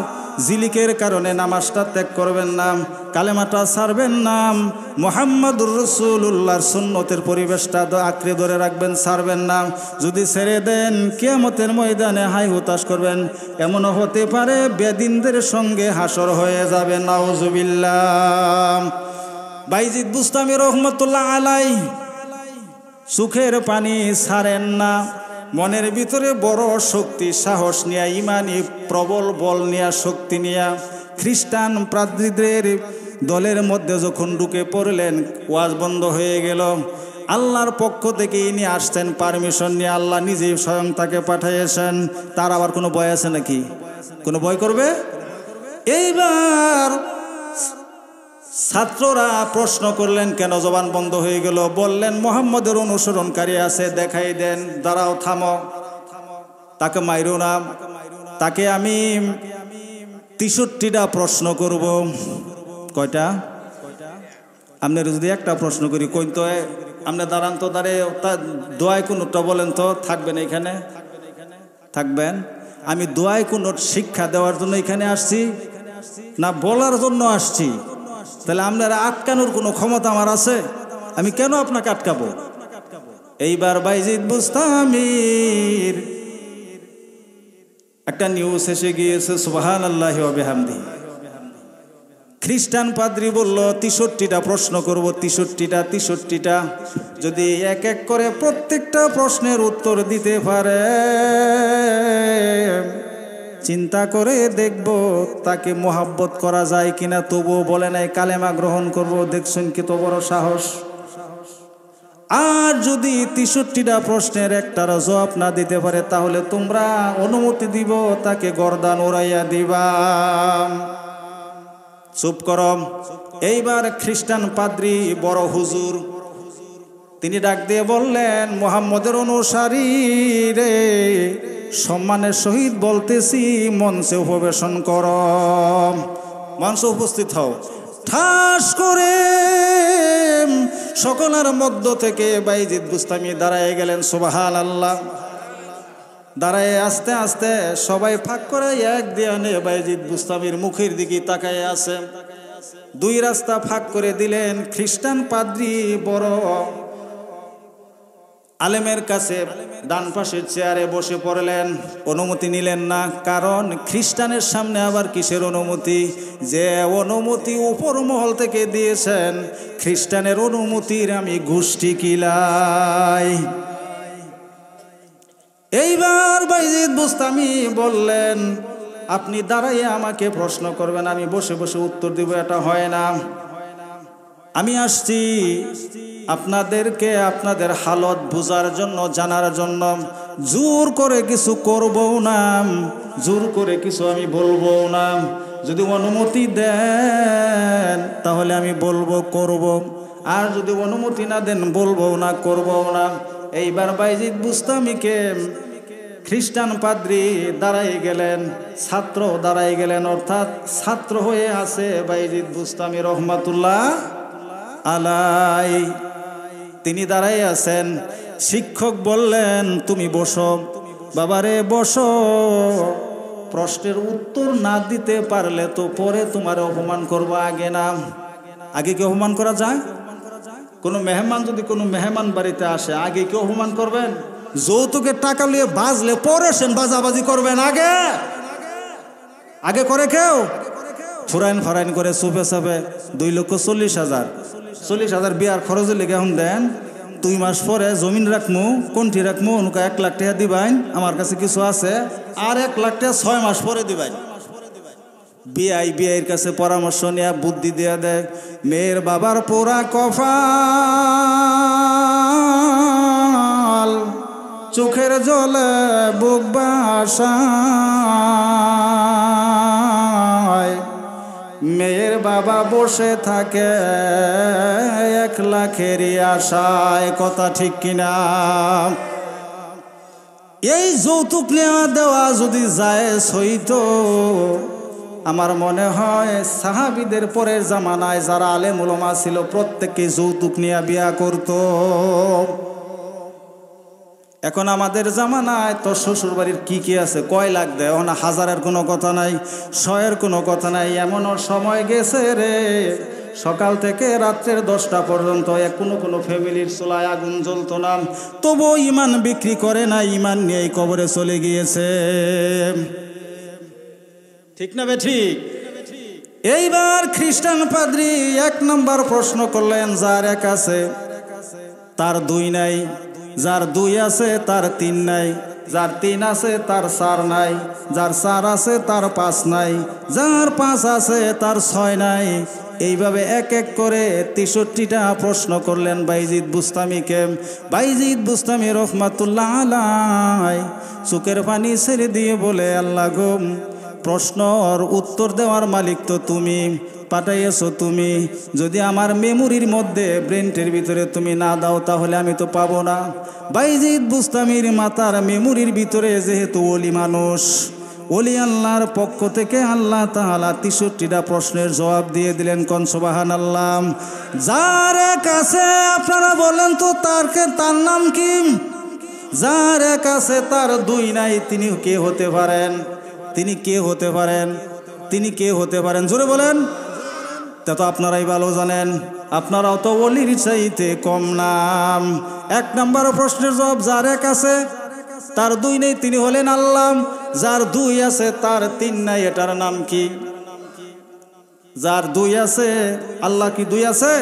জিলিকের কারণে নামাজটা ত্যাগ করবেন না, কালেমাটা ছাড়বেন না, মুহাম্মাদুর রাসূলুল্লাহর সুন্নতের পরিবেশটা আঁকড়ে ধরে রাখবেন, ছাড়বেন না। যদি ছেড়ে দেন কিয়ামতের ময়দানে হাই হুতাশ করবেন, এমনও হতে পারে বেদিনদের সঙ্গে হাসর হয়ে যাবে। নাউজুবিল্লাহ। বাইজিদ বুস্তামি রহমতুল্লাহ আলাইহি সুখের পানি ছাড়েন না, মনের ভিতরে বড় শক্তি সাহস নিয়ে, ইমানি প্রবল বল নিয়ে, শক্তি নিয়ে খ্রিস্টান পাদ্রীদের দলের মধ্যে যখন ঢুকে পড়লেন, ওয়াজ বন্ধ হয়ে গেল। আল্লাহর পক্ষ থেকে ইনি আসছেন পারমিশন নিয়ে, আল্লাহ নিজেই স্বয়ং তাকে পাঠিয়েছেন। তার আবার কোনো ভয় আছে নাকি? কোনো ভয় করবে? এইবার ছাত্ররা প্রশ্ন করলেন, কেন জবান বন্ধ হয়ে গেল? বললেন, মুহাম্মদের অনুসরণকারী আছে, দেখাই দেন। দাঁড়াও, থামো, তাকে মাইরো না, তাকে আমি 63টা প্রশ্ন করব। কয়টা? আপনার যদি একটা প্রশ্ন করি, কই তো আপনি দাঁড়ান তো, দাঁড়িয়ে দোয়ায় কুনুতটা বলেন তো। থাকবেন এখানে? থাকবেন? আমি দোয়ায় কুনুত শিক্ষা দেওয়ার জন্য এখানে আসছি না বলার জন্য আসছি? তাহলে আপনারা আটকানোর কোনো ক্ষমতা আমার আছে? আমি কেন আপনাকে আটকাবো? এইবার বাইজিদ বুস্তামির একটা নিউজ এসে গিয়েছে, সুবহানাল্লাহি ওয়া বিহামদিহি। খ্রিস্টান পাদ্রী বলল 63টা প্রশ্ন করব। 63টা যদি এক এক করে প্রত্যেকটা প্রশ্নের উত্তর দিতে পারে, চিন্তা করে দেখব তাকে মোহাব্বত করা যায় কিনা। তবুও বলে নাই কালেমা গ্রহণ করব। দেখছেন কি তো বড় সাহস। আর যদি 63টা প্রশ্নের একটার জবাব না দিতে পারে, তাহলে তোমরা অনুমতি দিব তাকে গর্দান উড়াইয়া দিবা। চুপ করম। এইবার খ্রিস্টান পাদ্রী বড় হুজুর, তিনি ডাক দিয়ে বললেন, মুহাম্মদের অনুসারী রে, সম্মানের সহিত বলতেছি, মঞ্চে উপবেশন কর, মঞ্চে উপস্থিত হও। ঠাস করে সকলের মধ্য থেকে বাইজিদ বুস্তামি দাঁড়ায় গেলেন। সুবহানাল্লাহ। দাঁড়ায় আস্তে আস্তে সবাই ফাঁক করে এক দেয়ানে বাইজিদ বুস্তামির মুখের দিকে তাকায় আছে। দুই রাস্তা ফাঁক করে দিলেন। খ্রিস্টান পাদ্রী বড় আলেমের কাছে ডান পাশের চেয়ারে বসে পড়লেন। অনুমতি নিলেন না, কারণ খ্রিস্টানের সামনে আবার কিসের অনুমতি? যে অনুমতি উপর মহল থেকে দিয়েছেন, খ্রিস্টানের অনুমতির আমি গোষ্ঠী কিলাই। এইবার বাইজিদ বুস্তামি বললেন, আপনি দাঁড়াইয়া আমাকে প্রশ্ন করবেন, আমি বসে বসে উত্তর দিব, এটা হয় না। আমি আসছি আপনাদেরকে আপনাদের হালত বুঝার জন্য, জানার জন্য। জোর করে কিছু করবো না, জোর করে কিছু আমি বলবো না। যদি অনুমতি দেন তাহলে আমি বলবো, করব। আর যদি অনুমতি না দেন, বলবো না, করবো না। এইবার বাইজিদ বুস্তামিকে খ্রিস্টান পাদ্রী দাঁড়াই গেলেন, ছাত্র দাঁড়াই গেলেন, অর্থাৎ ছাত্র হয়ে আছে বাইজিদ বুস্তামি রহমাতুল্লাহ আলাই। তিনি দাঁড়াই আছেন। শিক্ষক বললেন, তুমি বসো। বাবারে বসো, প্রশ্নের উত্তর না দিতে পারলে তো পরে তোমার অপমান করবো, আগে না। আগে কি অপমান করা যায়? কোনো মেহমান যদি কোনো মেহমান বাড়িতে আসে, আগে কি অপমান করবেন? যৌতুকের টাকা নিয়ে বাজলে পরে সেন বাজাবাজি করবেন, আগে আগে করে কেউ? ফুরাইন ফারাইন করে চুপে চাপে 2,40,000 বিয়ার খরচের লেগে এখন দেন। 2 মাস পরে জমিন রাখমু, কোনটি রাখমু, অনুকা 1 লাখ টাকা দিবেন, আমার কাছে কিছু আছে, আর 1 লাখ টাকা 6 মাস পরে দিবেন। বিআইয়ের কাছে পরামর্শ নেয়া, বুদ্ধি দেয়া দেয়। মেয়ের বাবার পোড়া কপাল, চোখের জলে বুক ভাসায়, মেয়ের বাবা বসে থাকে 1 লাখেরই আশায়। কথা ঠিক কিনা? এই যৌতুক নেওয়া দেওয়া যদি যায় হইতো, আমার মনে হয় সাহাবীদের পরের জামানায় যারা আলেম উলামা ছিল, প্রত্যেককে যৌতুক নিয়ে বিয়া করত। এখন আমাদের জামানায় তোর শ্বশুর বাড়ির কী আছে, কয় লাখ দেয়, ওনা হাজারের কোনো কথা নাই, শয়ের কোনো কথা নাই। এমনও সময় গেছে রে, সকাল থেকে রাত্রের 10টা পর্যন্ত কোনো ফ্যামিলির চুলায় আগুন জ্বলতো না, তবুও ইমান বিক্রি করে না, ইমান নিয়েই কবরে চলে গিয়েছে। ঠিক না বে ঠিক? এইবার খ্রিস্টান পাদ্রী 1 নম্বর প্রশ্ন করলেন, যার 1 আছে তার 2 নাই, যার 2 আছে তার 3 নাই, যার 3 আছে তার 4 নাই, যার 4 আছে তার 5 নাই, যার 5 আছে তার 6 নাই। এইভাবে এক এক করে 63টা প্রশ্ন করলেন বাইজিদ বুস্তামিকে। বাইজিদ বুস্তামি রহমাতুল্লাহ আলাই চোখের পানি ছেড়ে দিয়ে বলে, আল্লাহ গো, প্রশ্নর উত্তর দেওয়ার মালিক তো তুমি, পাঠাইয়েছো তুমি, যদি আমার মেমোরির মধ্যে ব্রেনটের ভিতরে তুমি না দাও তাহলে আমি তো পাবো না। বাইজিদ বুস্তামির মাতার মেমোরির ভিতরে যেহেতু ওলি মানুষ, ওলি আল্লাহর পক্ষ থেকে আল্লাহ তাআলা 63টা প্রশ্নের জবাব দিয়ে দিলেন। কোন সুবহানাল্লাহ। যার 1 আছে আপনারা বলেন তো তার নাম কি? যার 1 আছে তার 2 নাই, তিনি কে হতে পারেন? তিনি কে হতে পারেন? তিনি কে হতে পারেন? জোরে বলেন। তা তো আপনারাই ভালো জানেন, আপনারাও তো ওলির চাইতে কম নাম। 1 নম্বর প্রশ্নের জবাব, যার 1 আছে তার 2 নেই, তিনি হলেন আল্লাহ। যার 2 আছে তার 3 নাই, এটার নাম কি? যার 2 আছে, আল্লাহ কি 2 আছে?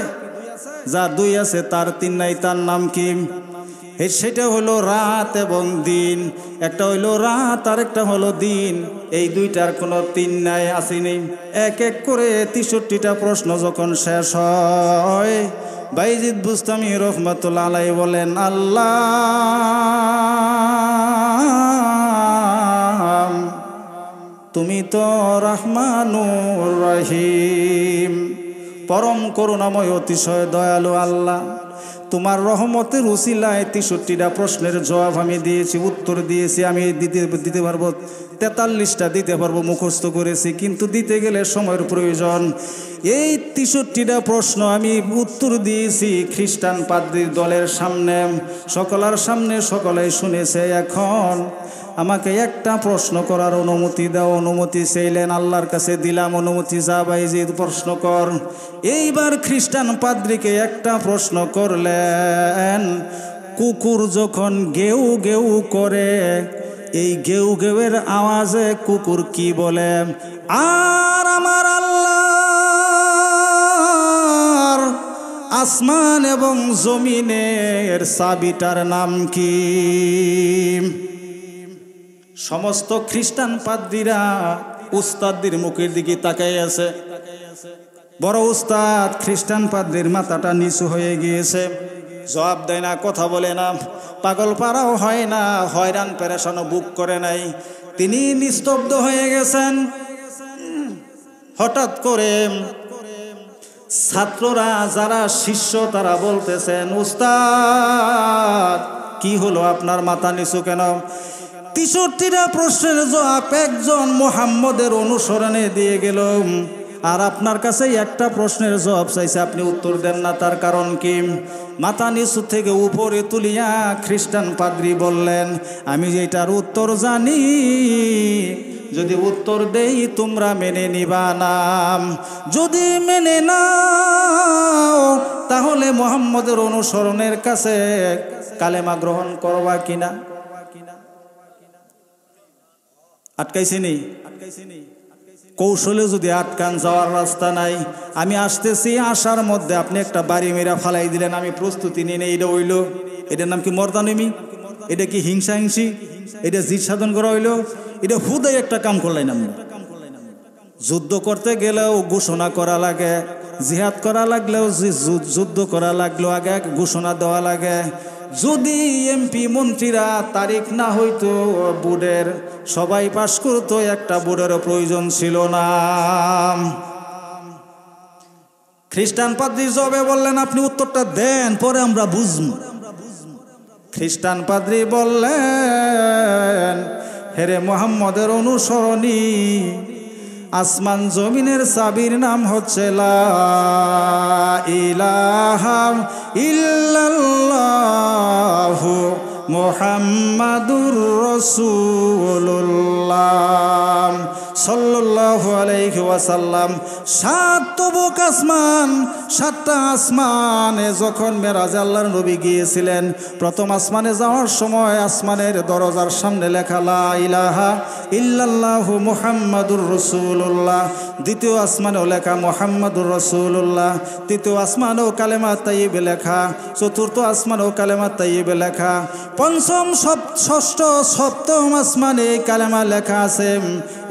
যার 2 আছে তার 3 নাই, তার নাম কি? সেটা হলো রাত এবং দিন। একটা হইলো রাত আর একটা হলো দিন, এই 2টার কোনো 3 নাই, আসেনি। এক এক করে 63টা প্রশ্ন যখন শেষ হয়, বাইজিদ বুস্তামি রহমাতুল্লাহ আলাইহি বলেন, আল্লাহ তুমি তো রহমানুর রহিম, পরম করুণাময় অতিশয় দয়ালু আল্লাহ। তোমার রহমতের উসিলায় 63টা প্রশ্নের জবাব আমি দিয়েছি, উত্তর দিয়েছি। আমি দিতে পারবো 43টা দিতে পারবো, মুখস্থ করেছি, কিন্তু দিতে গেলে সময়ের প্রয়োজন। এই 63টা প্রশ্ন আমি উত্তর দিয়েছি খ্রিস্টান পাদ্রীর দলের সামনে, সকলের সামনে, সকলেই শুনেছে। এখন আমাকে একটা প্রশ্ন করার অনুমতি দাও। অনুমতি চাইলেন, আল্লাহর কাছে দিলাম অনুমতি, যা বাইজিদ প্রশ্ন কর। এইবার খ্রিস্টান পাদ্রীকে একটা প্রশ্ন করলেন, কুকুর যখন গেউ গেউ করে, এই গেউ গেউয়ের আওয়াজে কুকুর কি বলে? আর আমার আল্লাহর আসমান এবং জমিনের চাবিটার নাম কি? সমস্ত খ্রিস্টান পাদ্রীরা উস্তাদদের মুখের দিকে তাকাই আছে। বড় উস্তাদ খ্রিস্টান পাদ্রীর মাথাটা নিচু হয়ে গিয়েছে, জবাব দেয় না, কথা বলে না, পাগল পাড়াও হয় না, হয়রান পেরেশানও বুক করে নাই, তিনি নিস্তব্ধ হয়ে গেছেন। হঠাৎ করে ছাত্ররা যারা শিষ্য তারা বলতেছেন, উস্তাদ কি হলো, আপনার মাথা নিচু কেন? 63টা প্রশ্নের জবাব একজন মুহাম্মদের অনুসরণে দিয়ে গেল, আর আপনার কাছে একটা প্রশ্নের জবাব চাইছে, আপনি উত্তর দেন না, তার কারণ কি? মাথা নিচু থেকে উপরে তুলিয়া খ্রিস্টান পাদ্রী বললেন, আমি যেটার উত্তর জানি, যদি উত্তর দেই তোমরা মেনে নিবা না, যদি মেনে নাও তাহলে মুহাম্মদের অনুসরণের কাছে কালেমা গ্রহণ করবা কিনা? আটকাইছিনি? কৌশলে যদি আটকান, যাওয়ার রাস্তা নাই। আমি আসতেছি, আসার মধ্যে আপনি একটা বাড়ি মেরা ফালাই দিলেন, আমি প্রস্তুতি নিয়ে নেই, এটা হইল, এটার নাম কি মর্দানেমি? এটা কি হিংসা হিংসি? এটা জিদ সাধন করা হইল? এটা হুদাই একটা কাম করলেন। আমরা যুদ্ধ করতে গেলেও ঘোষণা করা লাগে, জিহাদ করা লাগলেও যুদ্ধ করা লাগলেও আগে ঘোষণা দেওয়া লাগে। যদি এমপি মন্ত্রীরা তারিখ না হইতো, বোর্ডের সবাই পাশ করতো, একটা বোর্ডেরও প্রয়োজন ছিল না। খ্রিস্টান পাদ্রী জবাবে বললেন, আপনি উত্তরটা দেন, পরে আমরা বুঝব। খ্রিস্টান পাদ্রী বললেন, হেরে মুহাম্মদের অনুসরণী, আসমান জমিনের চাবির নাম হচ্ছে লা ইলাহা ইল্লাল্লাহু মুহাম্মাদুর রাসূলুল্লাহ সাল্লাল্লাহু আলাইহি ওয়াসাল্লাম। 7 তবুক আসমান, 7টা আসমানে যখন মেরাজে আল্লাহর নবী গিয়েছিলেন, প্রথম আসমানে যাওয়ার সময় আসমানের দরজার সামনে লেখা লা ইলাহা ইল্লাল্লাহু মুহাম্মাদুর রাসূলুল্লাহ। দ্বিতীয় আসমানেও লেখা মুহাম্মাদুর রাসূলুল্লাহ। তৃতীয় আসমানেও কালেমা তাইয়্যিবা লেখা। চতুর্থ আসমানেও কালেমা তাইয়্যিবা লেখা। পঞ্চম, ষষ্ঠ, সপ্তম আসমানে কালেমা লেখা আছে।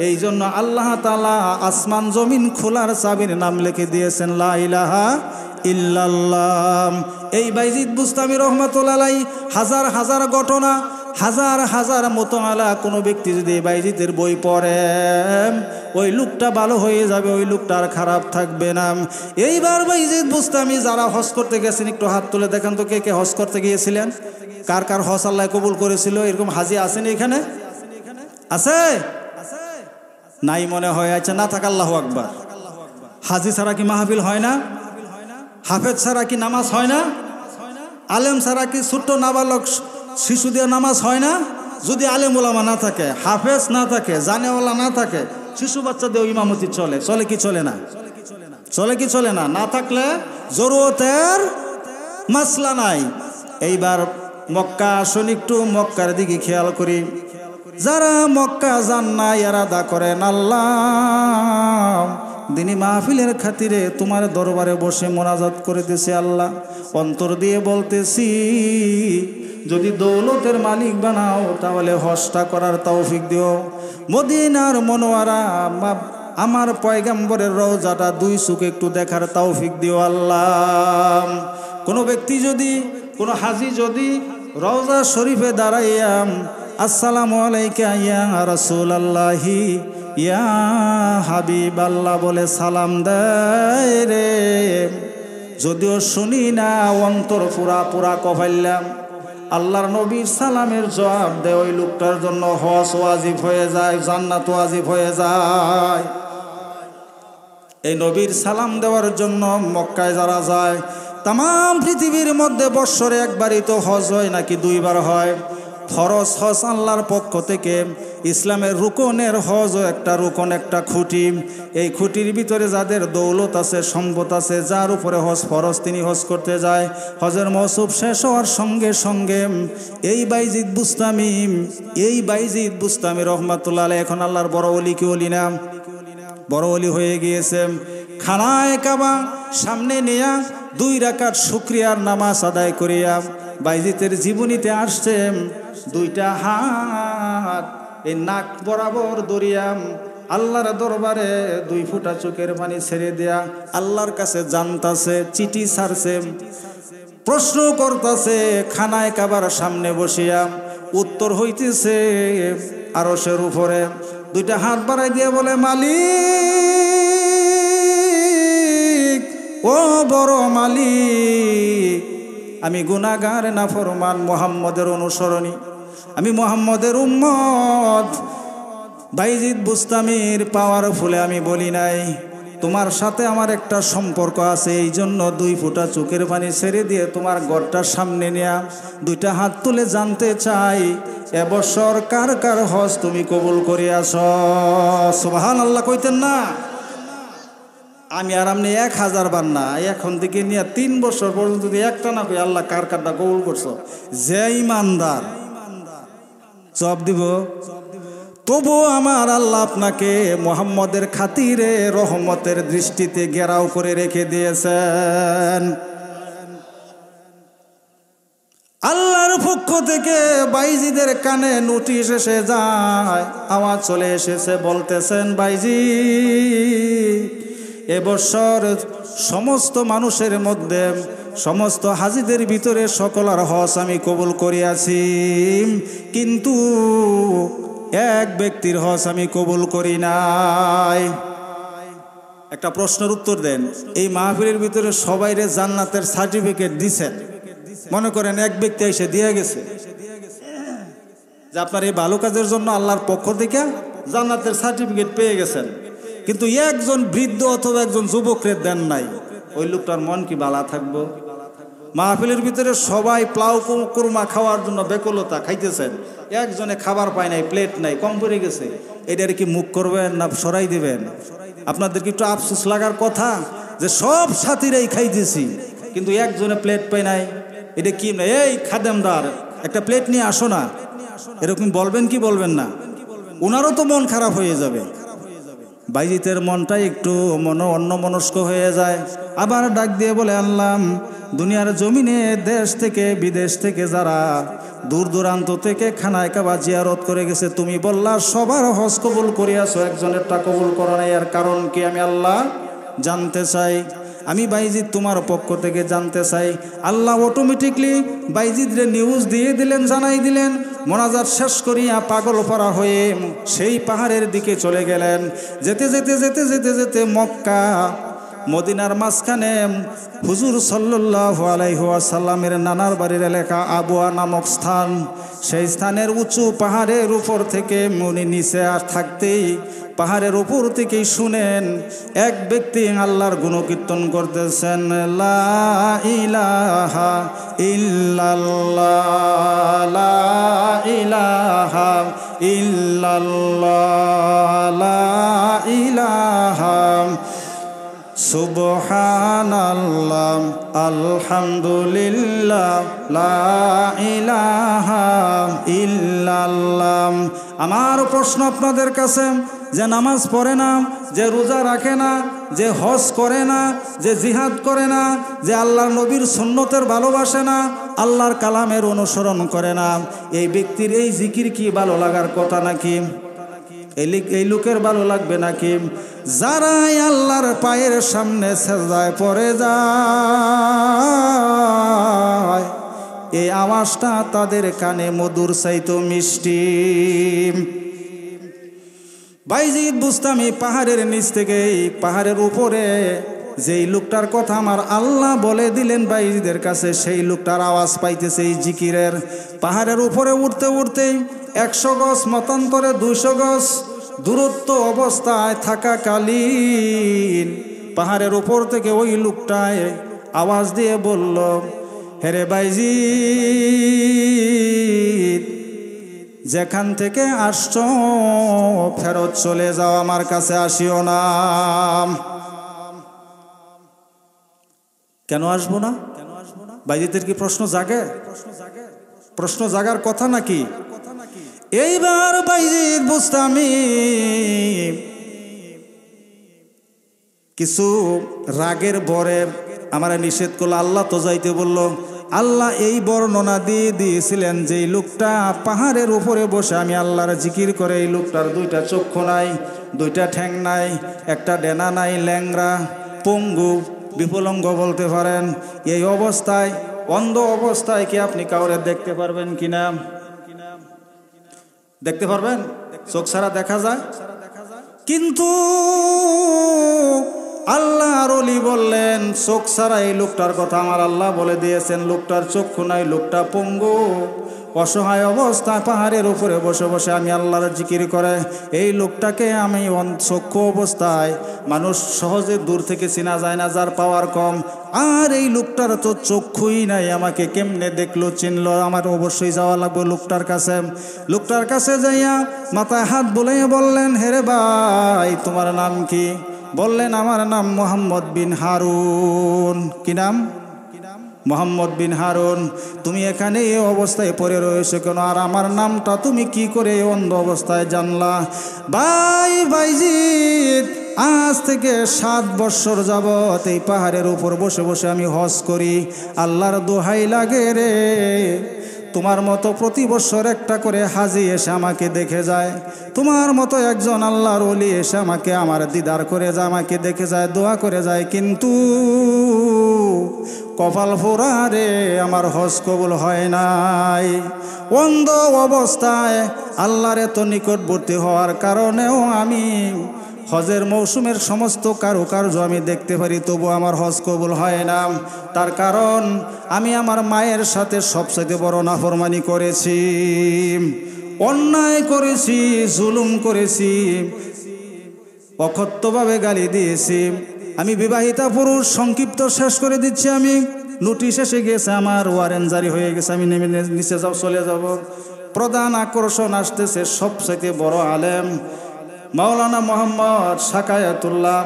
এই জন্য আল্লাহ তাআলা আসমান জমিন খোলার চাবির নাম লিখে দিয়েছেন লা ইলাহা ইল্লাল্লাহ। এই বাইজিদ বুস্তামি রহমাতুল্লাহ আলাইহি হাজার হাজার ঘটনা, হাজার হাজার মোতালা কোনো ব্যক্তি যদি বাইজিদের বই পড়ে ওই লোকটা ভালো হয়ে যাবে, ওই লোকটা আর খারাপ থাকবে না। এইবার বাইজিদ বুস্তামি যারা হজ করতে গেছেন একটু হাত তুলে দেখান তো, কে কে হজ করতে গিয়েছিলেন? কার কার হজ আল্লাহ কবুল করেছিল? এরকম হাজি আছেন এখানে? আছে? নাই মনে হয়। আচ্ছা, না থাক আল্লাহু আকবার। হাজি ছাড়া কি মাহফিল হয় না? হাফেজ ছাড়া কি নামাজ হয় না? আলেম ছাড়া কি ছোট্ট নাবালক শিশু দিয়ে নামাজ হয় না? যদি আলেম ওলামা না থাকে, হাফেজ না থাকে, জানেওয়ালা না থাকে, শিশু বাচ্চা দিয়ে ইমামতি চলে? চলে কি চলে না? চলে কি চলে না? না থাকলে জরুরতের মাসলা নাই। এইবার মক্কা আসুন, একটু মক্কার দিকে খেয়াল করি। যারা মক্কা যান না এরা দা করেন আল্লাহ দিনী মাহফিলের খাতিরে তোমার দরবারে বসে মোনাজাত করে দিয়েছে আল্লাহ, অন্তর দিয়ে বলতেছি যদি দৌলতের মালিক বানাও তাহলে হজটা করার তৌফিক দিও। মদিনার মনোয়ারা আমার পয়গম্বরের রওজাটা 2 চোখে একটু দেখার তৌফিক দিও আল্লাহ। কোনো ব্যক্তি যদি, কোনো হাজি যদি রওজা শরীফে দাঁড়াইয়া আসসালামু আলাইকা ইয়া রাসূলুল্লাহি ইয়া হাবিবাল্লাহ বলে সালাম দেয় রে, যদিও শুনি না অন্তর পুরা পুরা কফাইলাম, আল্লাহর নবীর সালামের জবাব দেয়, ওই লোকটার জন্য হজ ওয়াজিব হয়ে যায়, জান্নাত ওয়াজিব হয়ে যায়। এই নবীর সালাম দেওয়ার জন্য মক্কায় যারা যায়, তাম পৃথিবীর মধ্যে বৎসরে একবারই তো হজ হয় নাকি 2 বার হয়? ফরজ হজ আল্লাহর পক্ষ থেকে, ইসলামের রুকনের হজও একটা রুকন, একটা খুঁটি। এই খুঁটির ভিতরে যাদের দৌলত আছে, সম্পদ আছে, যার উপরে হজ ফরজ তিনি হজ করতে যায়। হজের মৌসুম শেষ হওয়ার সঙ্গে সঙ্গে এই বাইজিদ বুস্তামি রহমাতুল্লাহ আলাইহি এখন আল্লাহর বড় ওলি কি ওলি না? বড় ওলি হয়ে গিয়েছে। খানায়ে কাবা সামনে নিয়া 2 রাকাত শুকরিয়ার নামাজ আদায় করিয়া বাইজিতের জীবনীতে আসছে 2টা হাত এই নাক বরাবর দরিয়াম আল্লাহর দরবারে 2 ফোঁটা চোখের পানি ছেড়ে দেয়া আল্লাহর কাছে জানতাছে, চিঠি ছাড়ছে, প্রশ্ন করতেছে। খানায়ে কাবার সামনে বসিয়া উত্তর হইতেছে আরশের উপরে। 2টা হাত বাড়াই দিয়ে বলে, মালিক, ও বড় মালিক, আমি গুনাহগার নাফরমান মুহাম্মদের অনুসরণী, আমি মুহাম্মদের উম্মত। বাইজিদ বুস্তামির পাওয়ার ফুলে আমি বলি নাই, তোমার সাথে আমার একটা সম্পর্ক আছে, এই জন্য 2 ফোঁটা চোখের পানি ছেড়ে দিয়ে তোমার ঘরটার সামনে নিয়া 2টা হাত তুলে জানতে চাই এবছর কার কার হজ তুমি কবুল করিয়াছ? সুবহানাল্লাহ কইতেন না? আমি আর আপনি 1000 বার না, এখন থেকে নিয়ে 3 বছর পর্যন্ত যদি একটা না কই আল্লাহ কার কারটা কবুল করছো, যে ইমানদার জবাব দিব। তবু আমার আল্লাহ আপনাকে মুহাম্মদের খাতিরে রহমতের দৃষ্টিতে ঘেরাও করে রেখে দিয়েছেন। আল্লাহর পক্ষ থেকে বাইজিদের কানে নোটিশ এসে যায়, আওয়াজ চলে এসেছে, বলতেছেন বাইজি এবছর সমস্ত মানুষের মধ্যে, সমস্ত হাজিদের ভিতরে সকলের হজ আমি কবুল করিয়াছি, কিন্তু এক ব্যক্তির হজ আমি কবুল করি নাই। একটা প্রশ্নের উত্তর দেন, এই মাহফিলের ভিতরে সবাইরে জান্নাতের সার্টিফিকেট দিছেন, মনে করেন এক ব্যক্তি এসে দিয়ে গেছে যে আপনার এই ভালো কাজের জন্য আল্লাহর পক্ষ থেকে জান্নাতের সার্টিফিকেট পেয়ে গেছেন, কিন্তু একজন বৃদ্ধ অথবা একজন যুবকরে দেন নাই, ওই লোকটার মন কি বালা থাকবো? মাহফিলের ভিতরে সবাই প্লাউ কুরমা খাওয়ার জন্য বেকুলতা খাইতেছেন, একজনে খাবার পায় নাই, প্লেট নাই, কম পড়ে গেছে। এটার কি মুখ করবেন না সরাই দিবেন? আপনাদের কি একটু আফসোস লাগার কথা যে সব সাথীরাই খাইতেছি কিন্তু একজনে প্লেট পায় নাই? এটা কি না? এই খাদেমদার একটা প্লেট নিয়ে আসো না, এরকম বলবেন কি বলবেন না? ওনারও তো মন খারাপ হয়ে যাবে। বাইজিতের মনটাই একটু অন্যমনস্ক হয়ে যায়। আবার ডাক দিয়ে বলে, আল্লাহ, দুনিয়ার জমিনে দেশ থেকে বিদেশ থেকে যারা দূর দূরান্ত থেকে খানায় কাবা জিয়ারত করে গেছে, তুমি বললা সবার হজ কবুল করিয়াছো, একজনেরটা কবুল করো নাই, এর কারণ কি আমি আল্লাহ জানতে চাই। আমি বাইজিদ তোমার পক্ষ থেকে জানতে চাই। আল্লাহ অটোমেটিকলি বাইজিদরে নিউজ দিয়ে দিলেন, জানাই দিলেন। মোনাজাত শেষ করিয়া পাগল পরা হয়ে সেই পাহাড়ের দিকে চলে গেলেন। যেতে যেতে যেতে যেতে যেতে মক্কা মদিনার মাঝখানে হুজুর সাল্লাল্লাহু আলাইহি ওয়াসাল্লামের নানার বাড়ির এলাকা আবুয়া নামক স্থান, সেই স্থানের উঁচু পাহাড়ের উপর থেকে উনি নিচে আর থাকতেই পাহাড়ের উপর থেকেই শুনেন এক ব্যক্তি আল্লাহর গুণকীর্তন করতেছেন, লা ইলাহা ইল্লাল্লাহ, লা ইলাহা ইল্লাল্লাহ, লা ইলাহা সুবহানাল্লাহ, আলহামদুলিল্লাহ, লা ইলাহা ইল্লাল্লাহ। আমার প্রশ্ন আপনাদের কাছে, যে নামাজ পড়ে না, যে রোজা রাখে না, যে হজ করে না, যে জিহাদ করে না, যে আল্লাহর নবীর সুন্নতের ভালোবাসে না, আল্লাহর কালামের অনুসরণ করে না, এই ব্যক্তির এই জিকির কি ভালো লাগার কথা নাকি? এই লোকের ভালো লাগবে নাকি? যারাই আল্লাহর পায়ের সামনে সেজদায় পড়ে যায়, এই আওয়াজটা তাদের কানে মধুর চাইতো মিষ্টি। বাইজিদ বুস্তামি পাহাড়ের নিচ থেকে পাহাড়ের উপরে যেই লোকটার কথা আমার আল্লাহ বলে দিলেন বাইজিদের কাছে, সেই লোকটার আওয়াজ পাইতেছে এই জিকিরের। পাহাড়ের উপরে উঠতে উঠতেই 100 গজ মতান্তরে 200 গজ দূরত্ব অবস্থায় থাকাকালীন পাহাড়ের উপর থেকে ওই লোকটায় আওয়াজ দিয়ে বলল, হেরে বাইজিদ, যেখান থেকে আসছো ফেরত চলে যাও, আমার কাছে আসিও না। কেন আসবো না? বাইজিদের কি প্রশ্ন জাগে? প্রশ্ন জাগার কথা নাকি? এইবার বাইজিদ বুস্তামি কিছু রাগের বরে আমার নিষেধ করলো। আল্লাহ তো যাইতে বলল। আল্লাহ এই বর্ণনা দিয়ে দিয়েছিলেন যে এই লোকটা পাহাড়ের উপরে বসে আমি আল্লাহর জিকির করে, এই লোকটার 2টা চক্ষু নাই, 2টা ঠ্যাং নাই, একটা ডেনা নাই, ল্যাংরা, পঙ্গু, বিপলঙ্গ বলতে পারেন। এই অবস্থায়, অন্ধ অবস্থায় কি আপনি কাউরে দেখতে পারবেন কিনা? দেখতে পারবেন? চোখ ছাড়া দেখা যায়। কিন্তু আল্লাহর ওলি বললেন, চোখ ছাড়া এই লোকটার কথা আমার আল্লাহ বলে দিয়েছেন। লোকটার চক্ষু নাই, লোকটা পঙ্গু, অসহায় অবস্থায় পাহাড়ের উপরে বসে বসে আমি আল্লাহর জিকির করে এই লোকটাকে আমি চক্ষু অবস্থায় মানুষ সহজে দূর থেকে চেনা যায় না, যার পাওয়ার কম। আর এই লোকটার তো চক্ষুই নাই, আমাকে কেমনে দেখলো, চিনলো? আমার অবশ্যই যাওয়া লাগবে লোকটার কাছে। লোকটার কাছে যাইয়া মাথায় হাত বুলাইয়া বললেন, হেরে ভাই, তোমার নাম কি? বললেন, আমার নাম মোহাম্মদ বিন হারুন। কি নাম? মোহাম্মদ বিন হারুন। তুমি এখানে এই অবস্থায় পড়ে রয়েছো কেন? আর আমার নামটা তুমি কি করে অন্ধ অবস্থায় জানলা? বাইজিদ, আজ থেকে 7 বৎসর যাবত এই পাহাড়ের উপর বসে বসে আমি হজ করি। আল্লাহর দোহাই লাগে রে, তোমার মতো প্রতি বছর একটা করে হাজি এসে আমাকে দেখে যায়, তোমার মতো একজন আল্লাহর ওলি এসে আমাকে আমার দিদার করে যায়, আমাকে দেখে যায়, দোয়া করে যায়, কিন্তু কপাল ফোড়া রে, আমার হজ কবুল হয় নাই। অন্ধ অবস্থায় আল্লাহর এত নিকটবর্তী হওয়ার কারণেও আমি হজের মৌসুমের সমস্ত কারুকার্য আমি দেখতে পারি, তবু আমার হজ কবুল হয় না। তার কারণ আমি আমার মায়ের সাথে সবচেয়ে বড় নাফরমানি করেছি, অন্যায় করেছি, জুলুম করেছি, অকথ্যভাবে গালি দিয়েছি। আমি বিবাহিতা পুরুষ, সংক্ষিপ্ত শেষ করে দিচ্ছি। আমি নোটিশ এসে গেছে, আমার ওয়ারেন্ট জারি হয়ে গেছে, আমি নেমে নিচে চলে যাব। প্রধান আকর্ষণ আসতেছে সবচেয়ে বড় আলেম মাওলানা মোহাম্মদ সাকায়াতুল্লাহ।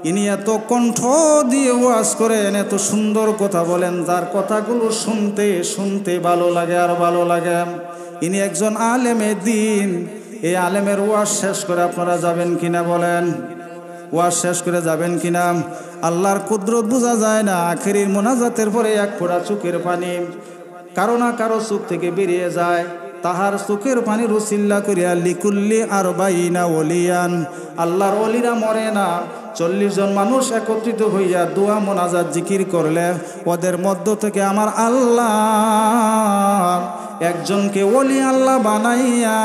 ইনি এত কণ্ঠ দিয়ে ওয়াজ করেন, এত সুন্দর কথা বলেন, যার কথাগুলো শুনতে শুনতে ভালো লাগে আর ভালো লাগে। ইনি একজন আলেমে দিন। এই আলেমের ওয়াজ শেষ করে আপনারা যাবেন কিনা বলেন? ওয়াজ শেষ করে যাবেন কিনা? আল্লাহর কুদরত বোঝা যায় না। আখেরির মোনাজাতের পরে এক ফোঁটা চোখের পানি কারো না কারো চোখ থেকে বেরিয়ে যায়। তাহার চোখের পানি রুসিল্লা করিয়া লিকুল্লি আর বাইনা ওলিয়ান, আল্লাহর ওলিরা মরে না। 40 জন মানুষ একত্রিত হইয়া দোয়া মোনাজাত জিকির করলে ওদের মধ্য থেকে আমার আল্লাহ একজনকে ওলি আল্লাহ বানাইয়া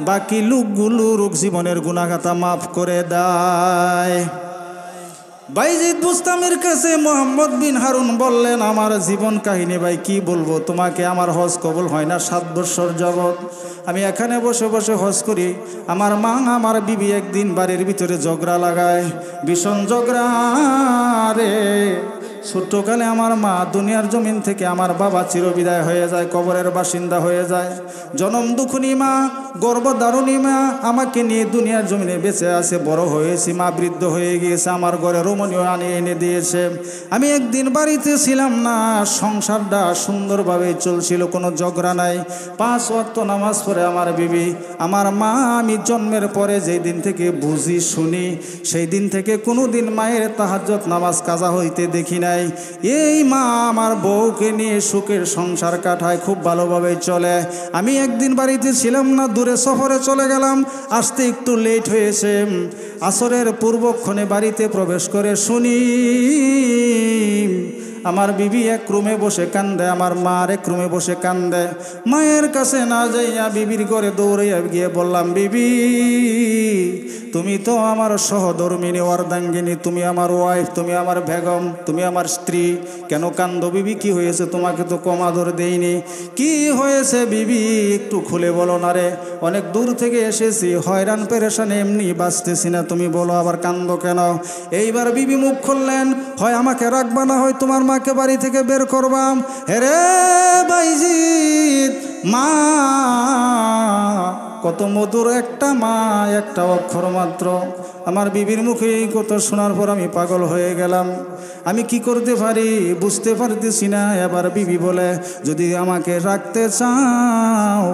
বাকি লোকগুলোর জীবনের গুনাহগাতা মাফ করে দেয়। বাইজিদ বুস্তামের কাছে মোহাম্মদ বিন হারুন বললেন, আমার জীবন কাহিনী ভাই কি বলবো তোমাকে, আমার হজ কবুল হয় না 7 বছর যাবত। আমি এখানে বসে বসে হজ করি। আমার মা আমার বিবি একদিন বাড়ির ভিতরে ঝগড়া লাগায়, ভীষণ ঝগড়া রে। ছোট্টকালে আমার মা দুনিয়ার জমিন থেকে, আমার বাবা চিরবিদায় হয়ে যায়, কবরের বাসিন্দা হয়ে যায়। জনম দুঃখনী মা, গর্ভধারণী মা আমাকে নিয়ে দুনিয়ার জমিনে বেঁচে আছে, বড় হয়েছি। মা বৃদ্ধ হয়ে গিয়েছে, আমার ঘরে রমণীয় এনে দিয়েছে। আমি একদিন বাড়িতে ছিলাম না, সংসারটা সুন্দরভাবে চলছিল, কোনো ঝগড়া নাই। 5 ওয়াক্ত নামাজ পড়ে আমার বিবি, আমার মা। আমি জন্মের পরে যেই দিন থেকে বুঝি শুনি, সেই দিন থেকে কোনো দিন মায়ের তাহাজ্জুদ নামাজ কাজা হইতে দেখি নাই। এই মা আমার বউকে নিয়ে সুখের সংসার কাটায়, খুব ভালোভাবে চলে। আমি একদিন বাড়িতে ছিলাম না, দূরে সফরে চলে গেলাম, আসতে একটু লেট হয়েছে। আসরের পূর্বক্ষণে বাড়িতে প্রবেশ করে শুনি আমার বিবি এক রুমে বসে কান্দে, আমার মা এক রুমে বসে কান্দে। মায়ের কাছে না যাইয়া বিবির ঘরে দৌড়াইয়া গিয়ে বললাম, বিবি তুমি তো আমার সহধর্মিনী অর্ধাঙ্গিনী, তুমি আমার ওয়াইফ, তুমি আমার বেগম, তুমি আমার স্ত্রী, কেন কান্দো বিবি? কি হয়েছে? তোমাকে তো কম আদর দেইনি। কি হয়েছে বিবি একটু খুলে বলো না রে, অনেক দূর থেকে এসেছি, হয়রান পেরেশান, এমনি বাঁচতেছি না, তুমি বলো আবার কান্দো কেন? এইবার বিবি মুখ খুললেন, হয় আমাকে রাখবা না হয় তোমার মাকে বাড়ি থেকে বের করবাম। হেরে বাইজিদ, মা কত মধুর একটা মা, একটা অক্ষর মাত্র। আমার বিবির মুখে এই কথা শোনার পর আমি পাগল হয়ে গেলাম। আমি কি করতে পারি বুঝতে পারতেছি না। এবার বিবি বলে, যদি আমাকে রাখতে চাও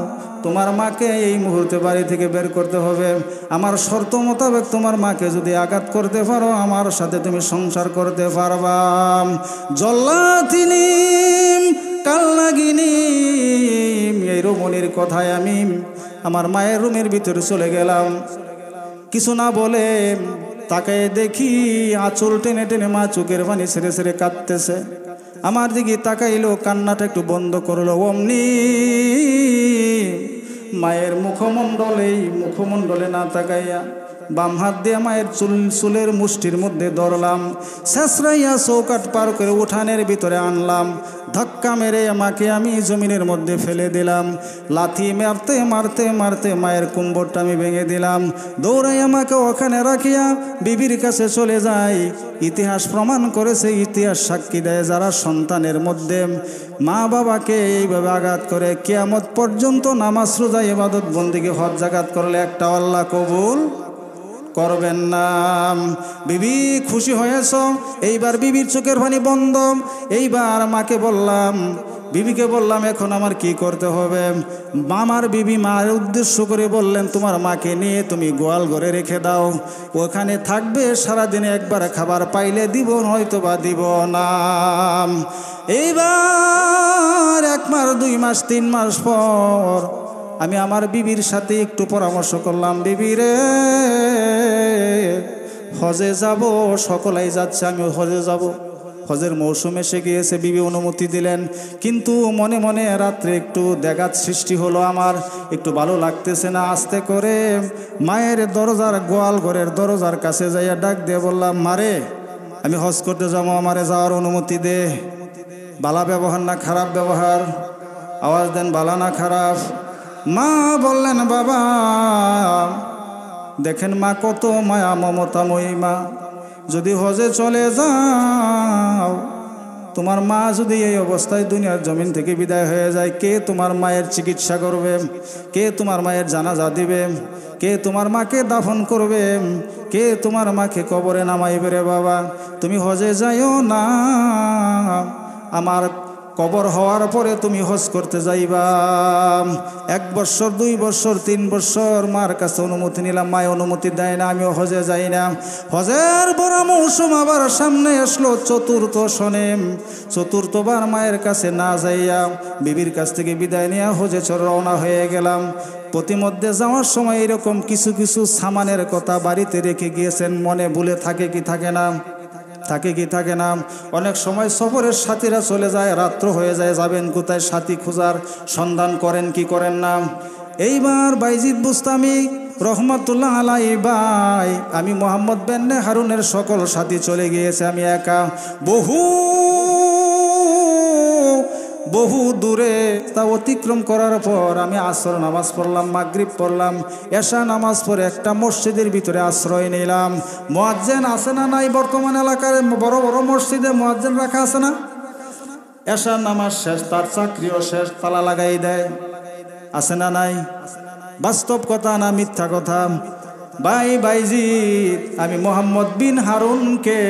তোমার মাকে এই মুহূর্তে বাড়ি থেকে বের করতে হবে। আমার শর্ত মোতাবেক তোমার মাকে যদি আঘাত করতে পারো, আমার সাথে তুমি সংসার করতে পারবা। জল্লাতিনি কাল্লাগিনী, এই রমণীর কথায় আমি আমার মায়ের রুমের ভিতরে চলে গেলাম। কিছু না বলে তাকে দেখি আঁচল টেনে টেনে মা চোখের পানি ছেড়ে ছেড়ে কাঁদতেছে। আমার দিকে তাকাইলো, কান্নাটা একটু বন্ধ করলো। অমনি মায়ের মুখমণ্ডলে না তাকাইয়া বাম হাত দিয়ে মায়ের চুলের মুষ্টির মধ্যে ধরলাম, শেষরাইয়া চৌকাট পার করে উঠানের ভিতরে আনলাম। ধাক্কা মেরে মাকে আমি জমিনের মধ্যে ফেলে দিলাম। লাথি মারতে মারতে মারতে মায়ের কুম্ভরটা আমি ভেঙে দিলাম। দৌড়াইয়া মাকে ওখানে রাখিয়া বিবির কাছে চলে যাই। ইতিহাস প্রমাণ করেছে, ইতিহাস সাক্ষী দেয়, যারা সন্তানের মধ্যে মা বাবাকে এইভাবে আঘাত করে, কিয়ামত পর্যন্ত নামাজ রোজা ইবাদত বন্দেগী হজ জাকাত করলে একটা আল্লাহ কবুল করবেন না। বিবি খুশি হয়েছ? এইবার বিবির চোখের পানি বন্ধ। এইবার মাকে বললাম, বিবিকে বললাম, এখন আমার কি করতে হবে? আমার বিবি মার উদ্দেশ্য করে বললেন, তোমার মাকে নিয়ে তুমি গোয়াল ঘরে রেখে দাও, ওখানে থাকবে সারাদিনে, একবার খাবার পাইলে দিব, হয়তো বা দিব না। এইবার 1 মাস 2 মাস 3 মাস পর আমি আমার বিবির সাথে একটু পরামর্শ করলাম, বিবি রে হজে যাব, সকলেই যাচ্ছে, আমি হজে যাব। হজের মৌসুম এসে গিয়েছে, বিবি অনুমতি দিলেন। কিন্তু মনে মনে রাত্রে একটু দেখাত সৃষ্টি হলো, আমার একটু ভালো লাগতেছে না। আস্তে করে মায়ের দরজার, গোয়াল ঘরের দরজার কাছে যাইয়া ডাক দিয়ে বললাম, মারে আমি হজ করতে যাবো, আমারে যাওয়ার অনুমতি দে। বালা ব্যবহার না খারাপ ব্যবহার? আওয়াজ দেন, বালা না খারাপ? মা বললেন, বাবা দেখেন মা কত মায়া মমতাময়ী মা, যদি হজে চলে যাও তোমার মা যদি এই অবস্থায় দুনিয়ার জমিন থেকে বিদায় হয়ে যায়, কে তোমার মায়ের চিকিৎসা করবে? কে তোমার মায়ের জানাজা দিবে? কে তোমার মাকে দাফন করবে? কে তোমার মাকে কবরে নামাইবে রে বাবা? তুমি হজে যাইও না, আমার কবর হওয়ার পরে তুমি হজ করতে যাইবা। 1 বছর 2 বছর 3 বছর মার কাছে অনুমতি নিলাম, মায় অনুমতি দেয় না, আমিও হজে যাই না। হজের বড় মৌসুম আবার সামনে আসলো, চতুর্থ শনে, চতুর্থবার মায়ের কাছে না যাইয়া বিবির কাছ থেকে বিদায় নিয়ে হজে রওনা হয়ে গেলাম। প্রতিমধ্যে যাওয়ার সময় এরকম কিছু কিছু সামানের কথা বাড়িতে রেখে গিয়েছেন, মনে ভুলে থাকে কি থাকে না? থাকে কি থাকে না? অনেক সময় সফরের সাথীরা চলে যায়, রাত্র হয়ে যায়, যাবেন কোথায়? সাথী খোঁজার সন্ধান করেন কি করেন না? এইবার বাইজিদ বুস্তামি রহমতুল্লাহ আলাইহি ভাই, আমি মোহাম্মদ বেন্নে হারুনের সকল সাথী চলে গিয়েছে, আমি একা বহু দূরে তা অতিক্রম করার পর আমি আসর নামাজ পড়লাম, মাগরিব পড়লাম, এশা নামাজ পড়ে একটা মসজিদের ভিতরে আশ্রয় নিলাম। মুয়াজ্জিন আছে না নাই? বর্তমান এলাকার বড় বড় মসজিদে মুয়াজ্জিন রাখা আছে না? এশা নামাজ শেষ, তার চাকরিও শেষ, তালা লাগাই দেয়, আছে না নাই? বাস্তব কথা না মিথ্যা কথা? বাইজিদ আমি মোহাম্মদ বিন হারুনকে